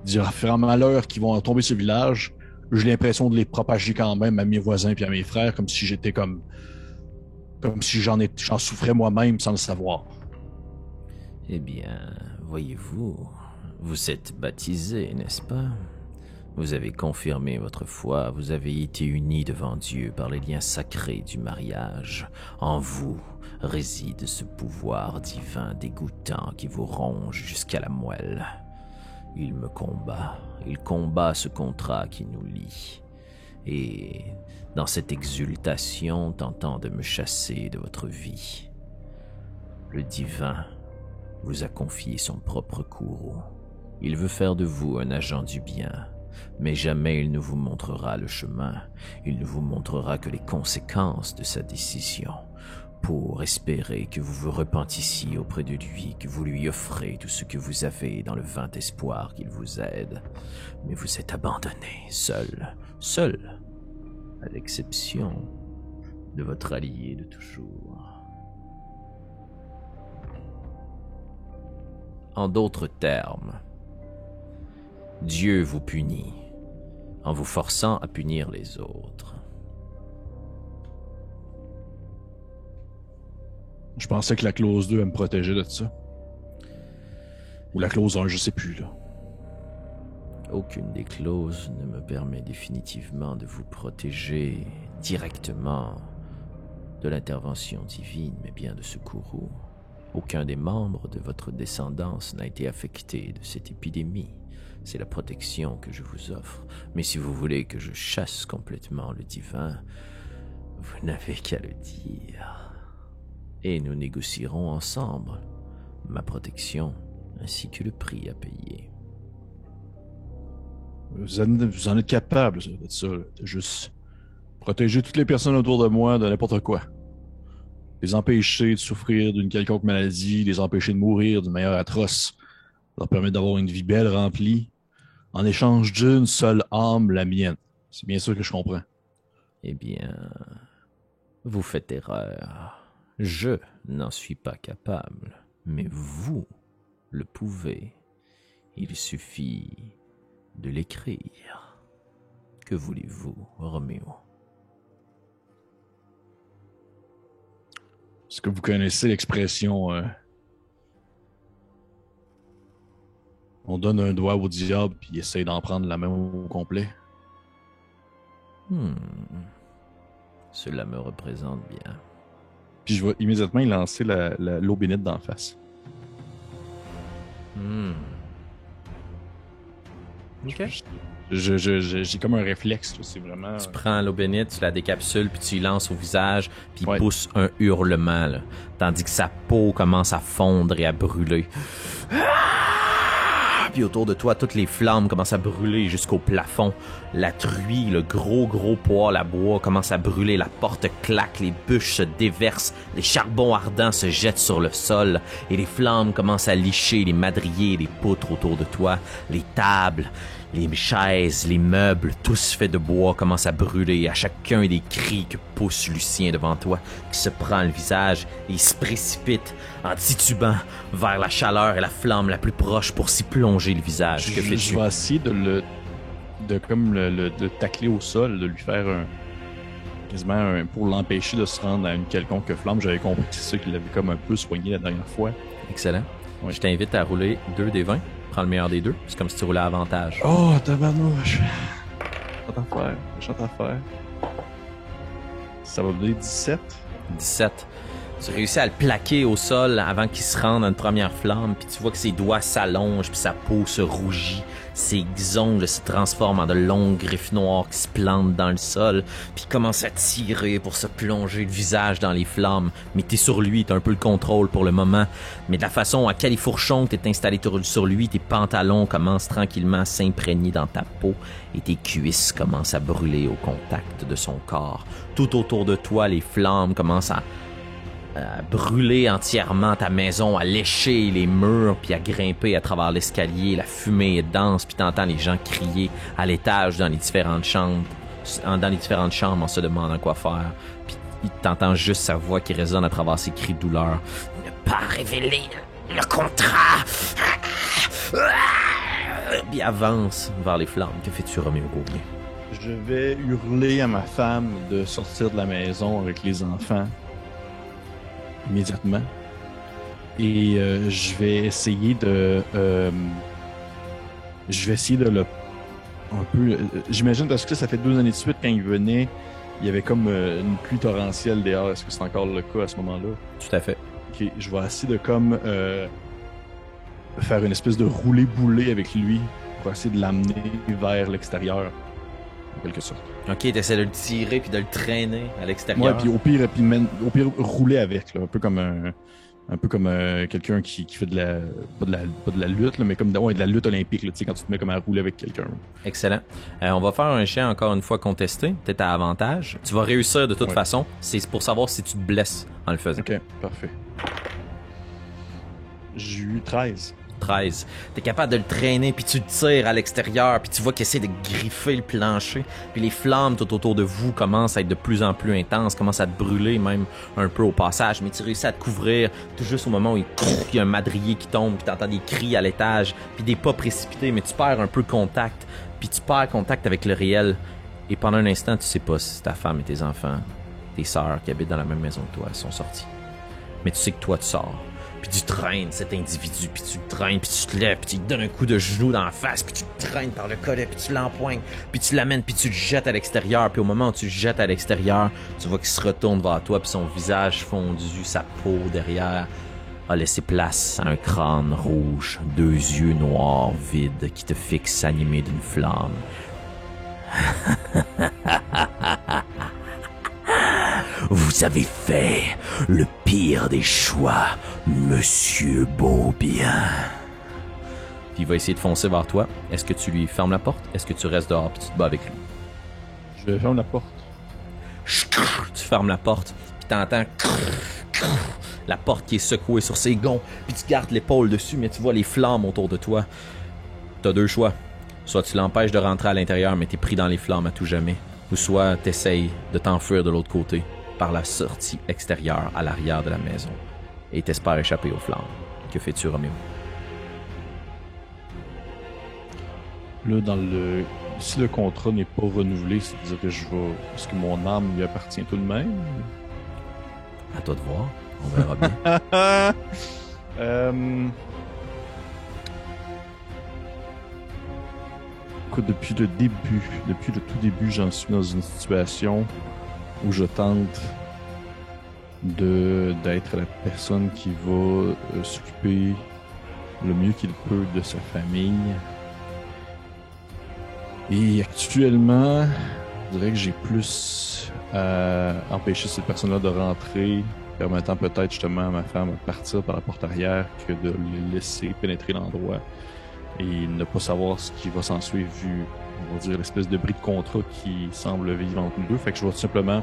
des différents malheurs qui vont tomber sur le village, j'ai l'impression de les propager quand même à mes voisins et à mes frères, comme si j'étais comme si j'en souffrais moi-même sans le savoir. Eh bien, voyez-vous, vous êtes baptisé, n'est-ce pas? Vous avez confirmé votre foi, vous avez été unis devant Dieu par les liens sacrés du mariage. En vous réside ce pouvoir divin dégoûtant qui vous ronge jusqu'à la moelle. Il me combat, il combat ce contrat qui nous lie. Et dans cette exultation tentant de me chasser de votre vie, le divin vous a confié son propre courroux. Il veut faire de vous un agent du bien. Mais jamais il ne vous montrera le chemin, il ne vous montrera que les conséquences de sa décision, pour espérer que vous vous repentissiez auprès de lui, que vous lui offrez tout ce que vous avez dans le vain espoir qu'il vous aide. Mais vous êtes abandonné, seul, à l'exception de votre allié de toujours. En d'autres termes, Dieu vous punit en vous forçant à punir les autres. Je pensais que la clause 2 me protégeait de ça. Ou la clause 1, je sais plus, là. Aucune des clauses ne me permet définitivement de vous protéger directement de l'intervention divine, mais bien de ce courroux. Aucun des membres de votre descendance n'a été affecté de cette épidémie. C'est la protection que je vous offre. Mais si vous voulez que je chasse complètement le divin, vous n'avez qu'à le dire. Et nous négocierons ensemble ma protection ainsi que le prix à payer. Vous en êtes capable de ça, de juste protéger toutes les personnes autour de moi de n'importe quoi. les empêcher de souffrir d'une quelconque maladie, les empêcher de mourir d'une manière atroce, leur permettre d'avoir une vie belle, remplie, en échange d'une seule âme, la mienne. C'est bien sûr que je comprends. Eh bien, vous faites erreur. Je n'en suis pas capable, mais vous le pouvez. Il suffit de l'écrire. Que voulez-vous, Roméo? Est-ce que vous connaissez l'expression on donne un doigt au diable puis il essaie d'en prendre la main au complet? Cela me représente bien. Puis je vais immédiatement y lancer l'eau bénite d'en face. Ok. J'ai comme un réflexe, là, c'est vraiment... Tu prends l'eau bénite, tu la décapsules, puis tu y lances au visage, puis il Ouais. pousse un hurlement, là, tandis que sa peau commence à fondre et à brûler. Puis autour de toi, toutes les flammes commencent à brûler jusqu'au plafond. La truie, le gros poêle à bois commence à brûler, la porte claque, les bûches se déversent, les charbons ardents se jettent sur le sol et les flammes commencent à licher les madriers et les poutres autour de toi. Les tables, les chaises, les meubles, tous faits de bois commencent à brûler. À chacun des cris que pousse Lucien devant toi, qui se prend le visage et il se précipite en titubant vers la chaleur et la flamme la plus proche pour s'y plonger le visage. Que Je fais-tu? vais essayer de le tacler au sol, de lui faire pour l'empêcher de se rendre à une quelconque flamme. J'avais compris que c'est ça qu'il avait comme un peu soigné la dernière fois. Excellent. Oui. Je t'invite à rouler 2 des 20. Prends le meilleur des deux. C'est comme si tu roulais à avantage. Oh, tabarnouche! Méchante affaire. Ça va donner 17. 17. Tu réussis à le plaquer au sol avant qu'il se rende à une première flamme, puis tu vois que ses doigts s'allongent, puis sa peau se rougit. Ses ongles se transforment en de longues griffes noires qui se plantent dans le sol, puis il commence à tirer pour se plonger le visage dans les flammes. Mais t'es sur lui, t'as un peu le contrôle pour le moment. Mais de la façon à califourchon que t'es installé sur lui, tes pantalons commencent tranquillement à s'imprégner dans ta peau et tes cuisses commencent à brûler au contact de son corps. Tout autour de toi, les flammes commencent à brûler entièrement ta maison, à lécher les murs, puis à grimper à travers l'escalier. La fumée est dense, puis t'entends les gens crier à l'étage dans les différentes chambres en se demandant quoi faire. Puis t'entends juste sa voix qui résonne à travers ses cris de douleur. Ne pas révéler le contrat! Puis avance vers les flammes. Que fais-tu, Roméo Gauguin? Je vais hurler à ma femme de sortir de la maison avec les enfants immédiatement. Et je vais essayer de le un peu. J'imagine parce que ça fait 2 années de suite quand il venait, il y avait comme une pluie torrentielle dehors. Est-ce que c'est encore le cas à ce moment-là? Tout à fait. Ok, je vais essayer de comme faire une espèce de roulé-boulé avec lui pour essayer de l'amener vers l'extérieur, en quelque sorte. Ok, t'essaies de le tirer puis de le traîner à l'extérieur. Ouais, puis au pire rouler avec, là, un peu comme quelqu'un qui fait pas de la lutte, là, mais comme de la lutte olympique, là, tu sais, quand tu te mets comme à rouler avec quelqu'un. Excellent. On va faire un chien encore une fois contesté, peut-être à avantage. Tu vas réussir de toute façon. C'est pour savoir si tu te blesses en le faisant. Ok, parfait. J'ai eu 13. 13. T'es capable de le traîner, puis tu le tires à l'extérieur, puis tu vois qu'il essaie de griffer le plancher, puis les flammes tout autour de vous commencent à être de plus en plus intenses, commencent à te brûler même un peu au passage, mais tu réussis à te couvrir tout juste au moment où il y a un madrier qui tombe, puis t'entends des cris à l'étage, puis des pas précipités, mais tu perds un peu contact, puis tu perds contact avec le réel, et pendant un instant, tu sais pas si ta femme et tes enfants, tes sœurs qui habitent dans la même maison que toi, sont sortis. Mais tu sais que toi, tu sors. Puis tu traînes cet individu, puis tu le traînes, puis tu te lèves, puis tu lui donnes un coup de genou dans la face, puis tu le traînes par le collet, puis tu l'empoignes, puis tu l'amènes, puis tu le jettes à l'extérieur. Puis au moment où tu le jettes à l'extérieur, tu vois qu'il se retourne vers toi, puis son visage fondu, sa peau derrière a laissé place à un crâne rouge, 2 yeux noirs vides qui te fixent animés d'une flamme. Vous avez fait le pire des choix, Monsieur Beaubien. Puis il va essayer de foncer vers toi. Est-ce que tu lui fermes la porte? Est-ce que tu restes dehors et tu te bats avec lui? Je ferme la porte. Tu fermes la porte, puis t'entends La porte qui est secouée sur ses gonds, puis tu gardes l'épaule dessus, mais tu vois les flammes autour de toi. T'as deux choix. Soit tu l'empêches de rentrer à l'intérieur, mais t'es pris dans les flammes à tout jamais. Ou soit t'essayes de t'enfuir de l'autre côté, par la sortie extérieure à l'arrière de la maison. Et t'espères échapper aux flammes. Que fais-tu, Roméo? Là, si le contrat n'est pas renouvelé, c'est-à-dire que est-ce que mon âme lui appartient tout de même? À toi de voir. On verra bien. Écoute, depuis le tout début, j'en suis dans une situation où je tente d'être la personne qui va s'occuper le mieux qu'il peut de sa famille. Et actuellement, je dirais que j'ai plus à empêcher cette personne-là de rentrer, permettant peut-être justement à ma femme de partir par la porte arrière que de le laisser pénétrer l'endroit et ne pas savoir ce qui va s'en suivre vu, on va dire, l'espèce de bris de contrat qui semble vivre entre nous deux. Fait que je vais tout simplement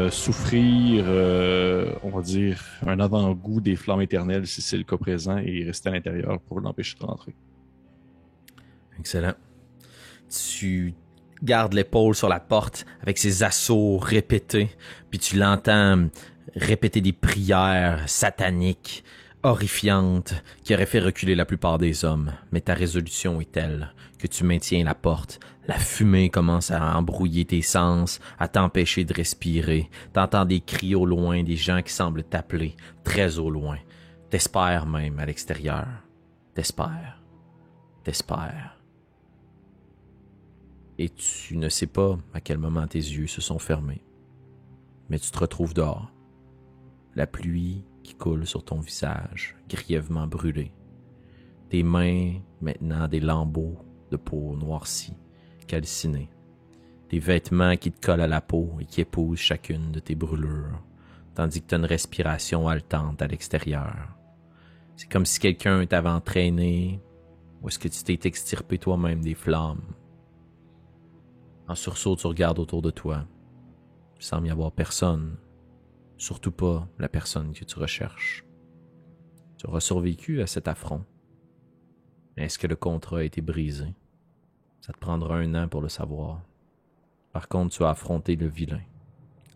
souffrir, on va dire, un avant-goût des flammes éternelles si c'est le cas présent et rester à l'intérieur pour l'empêcher de rentrer. Excellent. Tu gardes l'épaule sur la porte avec ses assauts répétés, puis tu l'entends répéter des prières sataniques, horrifiantes, qui auraient fait reculer la plupart des hommes. Mais ta résolution est telle que tu maintiens la porte. La fumée commence à embrouiller tes sens, à t'empêcher de respirer. T'entends des cris au loin, des gens qui semblent t'appeler, très au loin. T'espères même à l'extérieur. T'espères. Et tu ne sais pas à quel moment tes yeux se sont fermés. Mais tu te retrouves dehors. La pluie qui coule sur ton visage, grièvement brûlé. Tes mains, maintenant des lambeaux de peau noircie, calcinés. Tes vêtements qui te collent à la peau et qui épousent chacune de tes brûlures, tandis que tu as une respiration haletante à l'extérieur. C'est comme si quelqu'un t'avait entraîné, ou est-ce que tu t'es extirpé toi-même des flammes. En sursaut, tu regardes autour de toi. Il semble y avoir personne. Surtout pas la personne que tu recherches. Tu auras survécu à cet affront. Mais est-ce que le contrat a été brisé? Ça te prendra 1 an pour le savoir. Par contre, tu as affronté le vilain.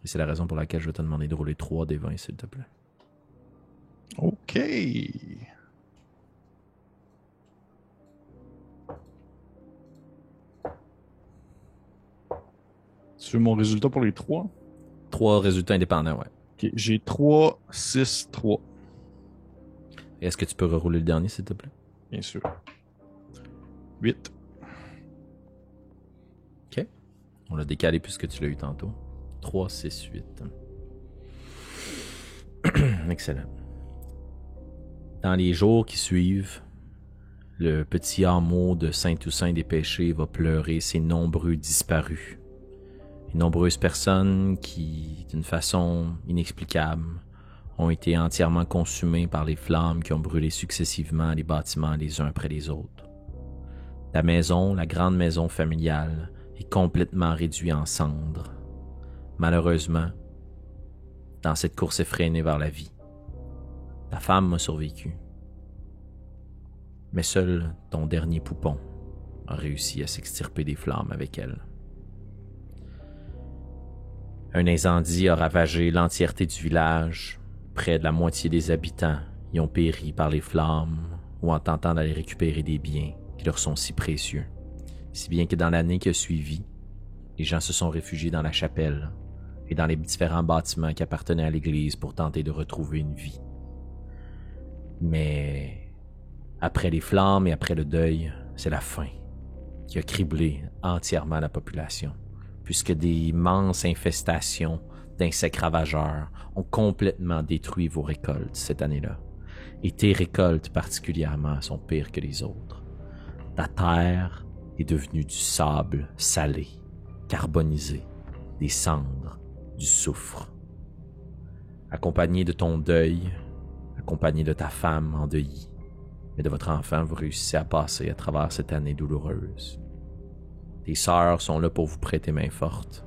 Et c'est la raison pour laquelle je vais te demander de rouler 3 des 20, s'il te plaît. OK. Tu veux mon résultat pour les 3? 3 résultats indépendants, ouais. OK, j'ai 3, 6, 3. Et est-ce que tu peux rerouler le dernier, s'il te plaît? Bien sûr. 8. OK. On l'a décalé puisque tu l'as eu tantôt. 3, 6, 8. Excellent. Dans les jours qui suivent, le petit hameau de Saint-Toussaint des Péchés va pleurer ses nombreux disparus. Les nombreuses personnes qui, d'une façon inexplicable, ont été entièrement consumées par les flammes qui ont brûlé successivement les bâtiments les uns après les autres. La maison, la grande maison familiale, est complètement réduite en cendres. Malheureusement, dans cette course effrénée vers la vie, ta femme a survécu. Mais seul ton dernier poupon a réussi à s'extirper des flammes avec elle. Un incendie a ravagé l'entièreté du village. Près de la moitié des habitants y ont péri par les flammes ou en tentant d'aller récupérer des biens qui leur sont si précieux. Si bien que dans l'année qui a suivi, les gens se sont réfugiés dans la chapelle et dans les différents bâtiments qui appartenaient à l'église pour tenter de retrouver une vie. Mais après les flammes et après le deuil, c'est la faim qui a criblé entièrement la population, puisque des immenses infestations d'insectes ravageurs ont complètement détruit vos récoltes cette année-là. Et tes récoltes particulièrement sont pires que les autres. Ta terre est devenue du sable salé, carbonisé, des cendres, du soufre. Accompagné de ton deuil, accompagné de ta femme endeuillée, et de votre enfant, vous réussissez à passer à travers cette année douloureuse. Tes sœurs sont là pour vous prêter main forte.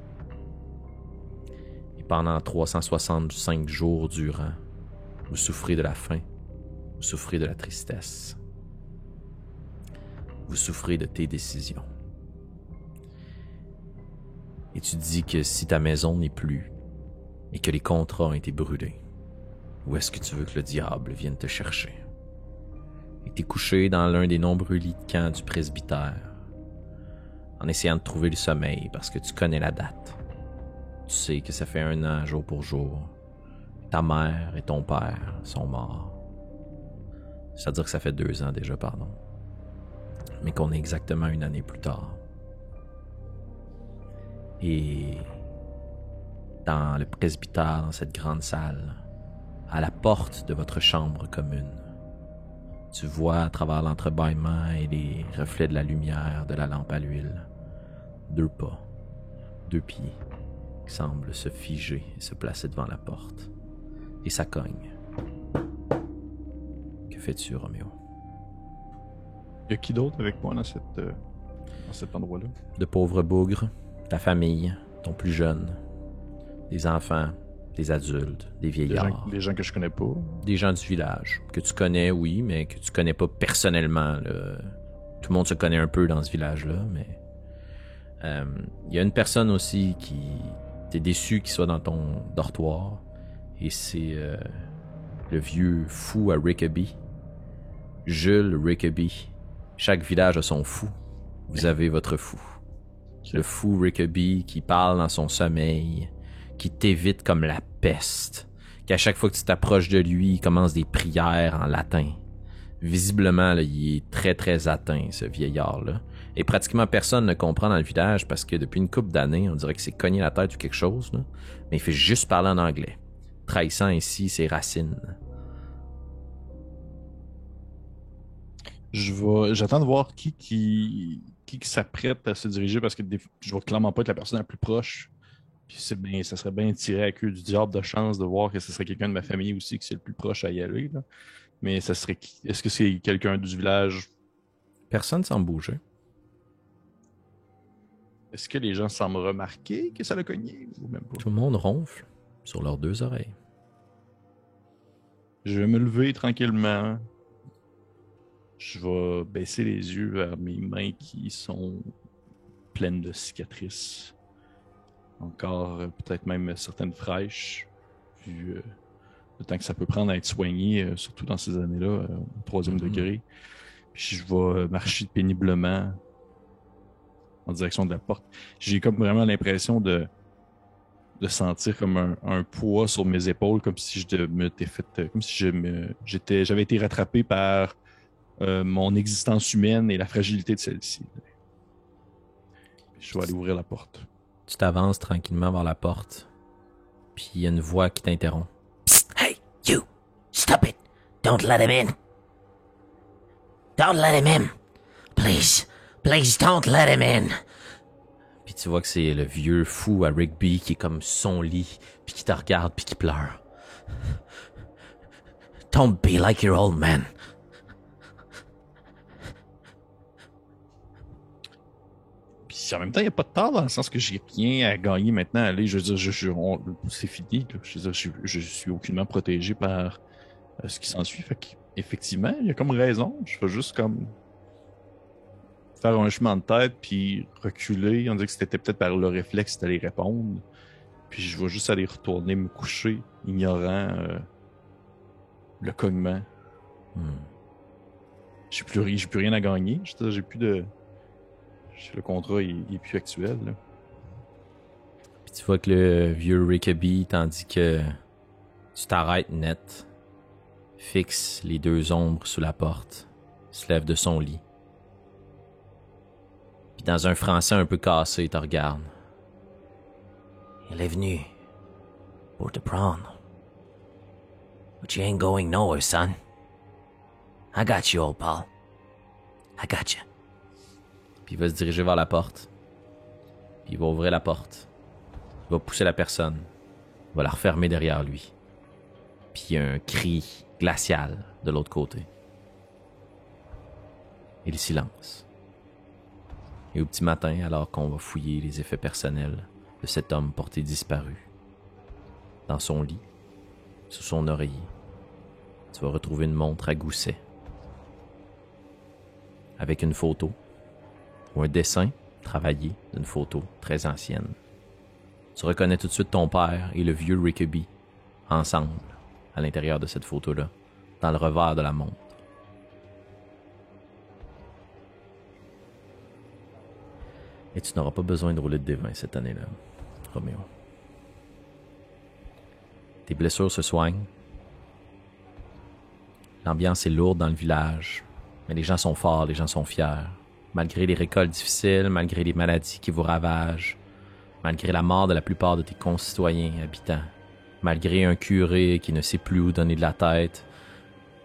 Et pendant 365 jours durant, vous souffrez de la faim, vous souffrez de la tristesse, vous souffrez de tes décisions. Et tu te dis que si ta maison n'est plus et que les contrats ont été brûlés, où est-ce que tu veux que le diable vienne te chercher? Et t'es couché dans l'un des nombreux lits de camp du presbytère, en essayant de trouver le sommeil parce que tu connais la date. Tu sais que ça fait 1 an, jour pour jour. Ta mère et ton père sont morts. C'est-à-dire que ça fait 2 ans déjà, pardon. Mais qu'on est exactement 1 année plus tard. Et dans le presbytère, dans cette grande salle, à la porte de votre chambre commune, tu vois à travers l'entrebâillement et les reflets de la lumière de la lampe à l'huile, 2 pas, 2 pieds, qui semblent se figer et se placer devant la porte. Et ça cogne. Que fais-tu, Roméo? Y a qui d'autre avec moi dans cet endroit-là? De pauvres bougres, ta famille, ton plus jeune, des enfants, des adultes, des vieillards. Des gens que je connais pas. Des gens du village, que tu connais, oui, mais que tu connais pas personnellement. Là. Tout le monde se connaît un peu dans ce village-là, mais... Il y a une personne aussi qui... T'es déçu qu'il soit dans ton dortoir, et c'est le vieux fou à Rickaby. Jules Rickaby. Chaque village a son fou. Vous avez votre fou. Le fou Rickaby qui parle dans son sommeil, qui t'évite comme la peste, qu'à chaque fois que tu t'approches de lui, il commence des prières en latin. Visiblement, là, il est très très atteint, ce vieillard-là. Et pratiquement personne ne comprend dans le village parce que depuis une couple d'années, on dirait que c'est cogné la tête ou quelque chose, là. Mais il fait juste parler en anglais, trahissant ainsi ses racines. J'attends de voir qui s'apprête à se diriger parce que je vois clairement pas être la personne la plus proche. Puis ça serait bien tiré à queue du diable de chance de voir que ce serait quelqu'un de ma famille aussi qui c'est le plus proche à y aller, là. Mais ça serait qui? Est-ce que c'est quelqu'un du village? Personne semble bouger. Est-ce que les gens semblent remarquer que ça l'a cogné ou même pas? Tout le monde ronfle sur leurs 2 oreilles. Je vais me lever tranquillement. Je vais baisser les yeux vers mes mains qui sont pleines de cicatrices. Encore peut-être même certaines fraîches, vu le temps que ça peut prendre à être soigné, surtout dans ces années-là, au 3e degré. Puis je vais marcher péniblement en direction de la porte. J'ai comme vraiment l'impression de sentir comme un poids sur mes épaules, comme si comme si j'avais été rattrapé par mon existence humaine et la fragilité de celle-ci. Je vais aller ouvrir la porte. Tu t'avances tranquillement vers la porte, puis il y a une voix qui t'interrompt. Psst, hey, you! Stop it! Don't let him in! Don't let him in! Please, please don't let him in! Puis tu vois que c'est le vieux fou à Rigby qui est comme son lit, puis qui te regarde, puis qui pleure. Don't be like your old man. Puis en même temps, il n'y a pas de tort dans le sens que j'ai rien à gagner maintenant. Allez, je veux dire, c'est fini. Là. Je veux dire, je suis aucunement protégé par ce qui s'ensuit. Fait qu'effectivement, il y a comme raison. Je vais juste comme faire un chemin de tête puis reculer. On dirait que c'était peut-être par le réflexe d'aller répondre. Puis je vais juste aller retourner me coucher, ignorant le cognement. J'ai plus rien à gagner. J'ai plus de... Le contrat est plus actuel. Là. Puis tu vois que le vieux Rickaby, tandis que tu t'arrêtes net, fixe les 2 ombres sous la porte, se lève de son lit. Puis dans un français un peu cassé, il te regarde. Il est venu pour te prendre. But you ain't going nowhere, son. I got you, old pal. I got you. Puis il va se diriger vers la porte. Puis il va ouvrir la porte. Il va pousser la personne. Il va la refermer derrière lui. Puis il y a un cri glacial de l'autre côté. Et le silence. Et au petit matin, alors qu'on va fouiller les effets personnels de cet homme porté disparu, dans son lit, sous son oreiller, tu vas retrouver une montre à gousset avec une photo ou un dessin travaillé d'une photo très ancienne. Tu reconnais tout de suite ton père et le vieux Rickaby ensemble à l'intérieur de cette photo-là, dans le revers de la montre. Et tu n'auras pas besoin de rouler de D20 cette année-là, Roméo. Tes blessures se soignent. L'ambiance est lourde dans le village, mais les gens sont forts, les gens sont fiers. Malgré les récoltes difficiles, malgré les maladies qui vous ravagent, malgré la mort de la plupart de tes concitoyens habitants, malgré un curé qui ne sait plus où donner de la tête,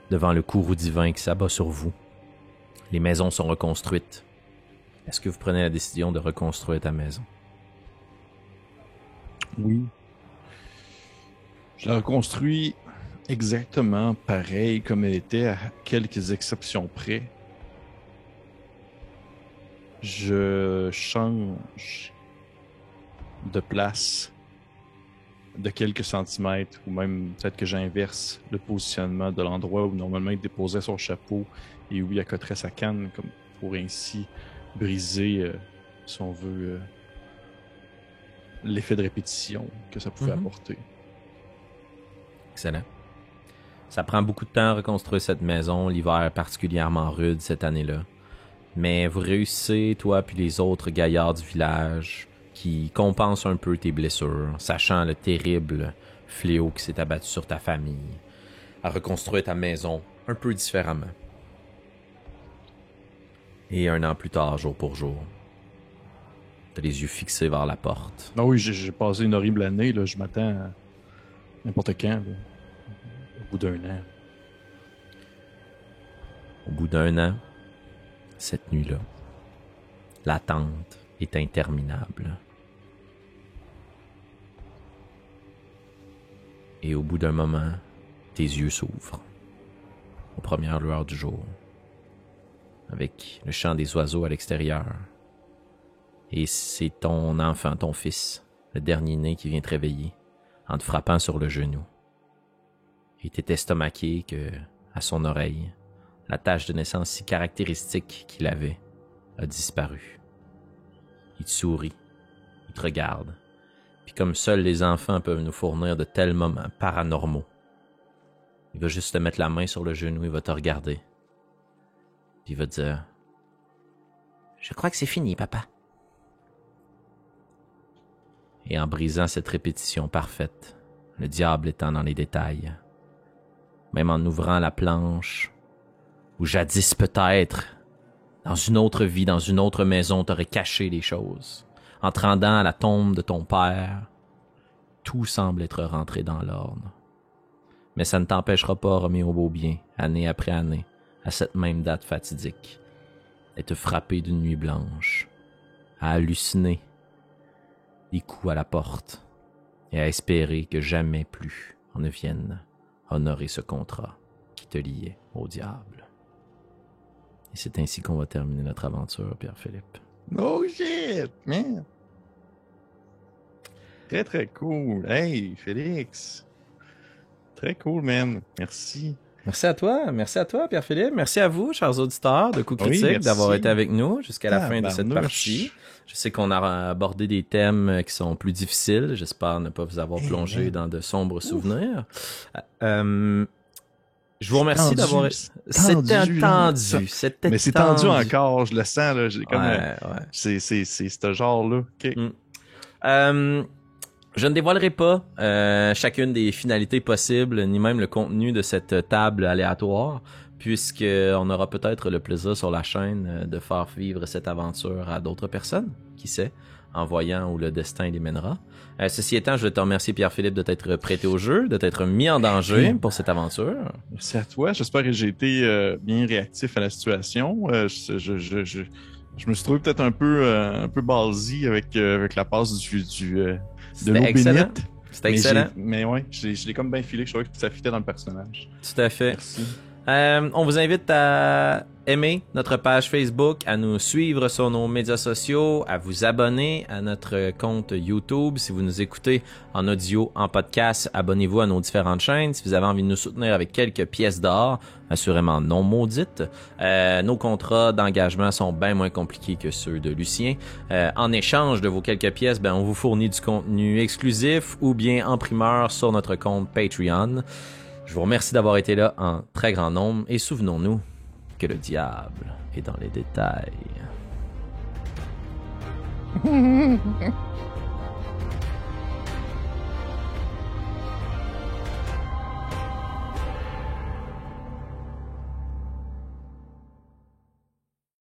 devant le courroux divin qui s'abat sur vous, les maisons sont reconstruites. Est-ce que vous prenez la décision de reconstruire ta maison? Oui. Je la reconstruis exactement pareil comme elle était, à quelques exceptions près. Je change de place de quelques centimètres, ou même peut-être que j'inverse le positionnement de l'endroit où normalement il déposait son chapeau et où il accoterait sa canne, comme pour ainsi briser, si on veut, l'effet de répétition que ça pouvait apporter. Excellent. Ça prend beaucoup de temps à reconstruire cette maison, l'hiver est particulièrement rude cette année-là. Mais vous réussissez, toi puis les autres gaillards du village, qui compensent un peu tes blessures, sachant le terrible fléau qui s'est abattu sur ta famille, à reconstruire ta maison un peu différemment. Et 1 an plus tard, jour pour jour, t'as les yeux fixés vers la porte. Ah oui, j'ai passé une horrible année, là. Je m'attends à n'importe quand, là. Au bout d'1 an. Au bout d'1 an, cette nuit-là, l'attente est interminable. Et au bout d'un moment, tes yeux s'ouvrent, aux premières lueurs du jour, avec le chant des oiseaux à l'extérieur. Et c'est ton enfant, ton fils, le dernier né qui vient te réveiller, en te frappant sur le genou. Il était estomaqué que, à son oreille, la tache de naissance si caractéristique qu'il avait a disparu. Il te sourit, il te regarde, puis comme seuls les enfants peuvent nous fournir de tels moments paranormaux, il va juste te mettre la main sur le genou, il va te regarder, puis il va te dire « Je crois que c'est fini, papa. » Et en brisant cette répétition parfaite, le diable étant dans les détails, même en ouvrant la planche, où jadis peut-être, dans une autre vie, dans une autre maison, t'aurais caché les choses. En te rendant à la tombe de ton père, tout semble être rentré dans l'ordre. Mais ça ne t'empêchera pas, Roméo Beaubien, année après année, à cette même date fatidique, d'être frappé d'une nuit blanche, à halluciner des coups à la porte et à espérer que jamais plus on ne vienne honorer ce contrat qui te liait au diable. Et c'est ainsi qu'on va terminer notre aventure, Pierre-Philippe. Oh shit, man! Très très cool. Hey, Félix! Très cool, man. Merci. Merci à toi, Pierre-Philippe. Merci à vous, chers auditeurs de Coups Critiques, merci. d'avoir été avec nous jusqu'à la fin de cette partie. Je sais qu'on a abordé des thèmes qui sont plus difficiles. J'espère ne pas vous avoir plongé dans de sombres souvenirs. Je vous remercie d'avoir... C'était tendu. Mais c'est tendu encore, je le sens, là. J'ai comme... C'est ce genre-là. OK. Je ne dévoilerai pas chacune des finalités possibles, ni même le contenu de cette table aléatoire, puisqu'on aura peut-être le plaisir sur la chaîne de faire vivre cette aventure à d'autres personnes, qui sait, en voyant où le destin les mènera. Ceci étant, je veux te remercier, Pierre-Philippe, de t'être prêté au jeu, de t'être mis en danger pour cette aventure. Merci à toi. J'espère que j'ai été bien réactif à la situation. Je me suis trouvé peut-être un peu ballsy avec la passe de l'eau bénite. C'était excellent. Mais ouais, je l'ai comme bien filé. Je trouvais que ça fitait dans le personnage. Tout à fait. Merci. On vous invite à aimer notre page Facebook, à nous suivre sur nos médias sociaux, à vous abonner à notre compte YouTube. Si vous nous écoutez en audio, en podcast, abonnez-vous à nos différentes chaînes. Si vous avez envie de nous soutenir avec quelques pièces d'or, assurément non maudites, nos contrats d'engagement sont bien moins compliqués que ceux de Lucien. En échange de vos quelques pièces, on vous fournit du contenu exclusif ou bien en primeur sur notre compte Patreon. Je vous remercie d'avoir été là en très grand nombre et souvenons-nous que le diable est dans les détails.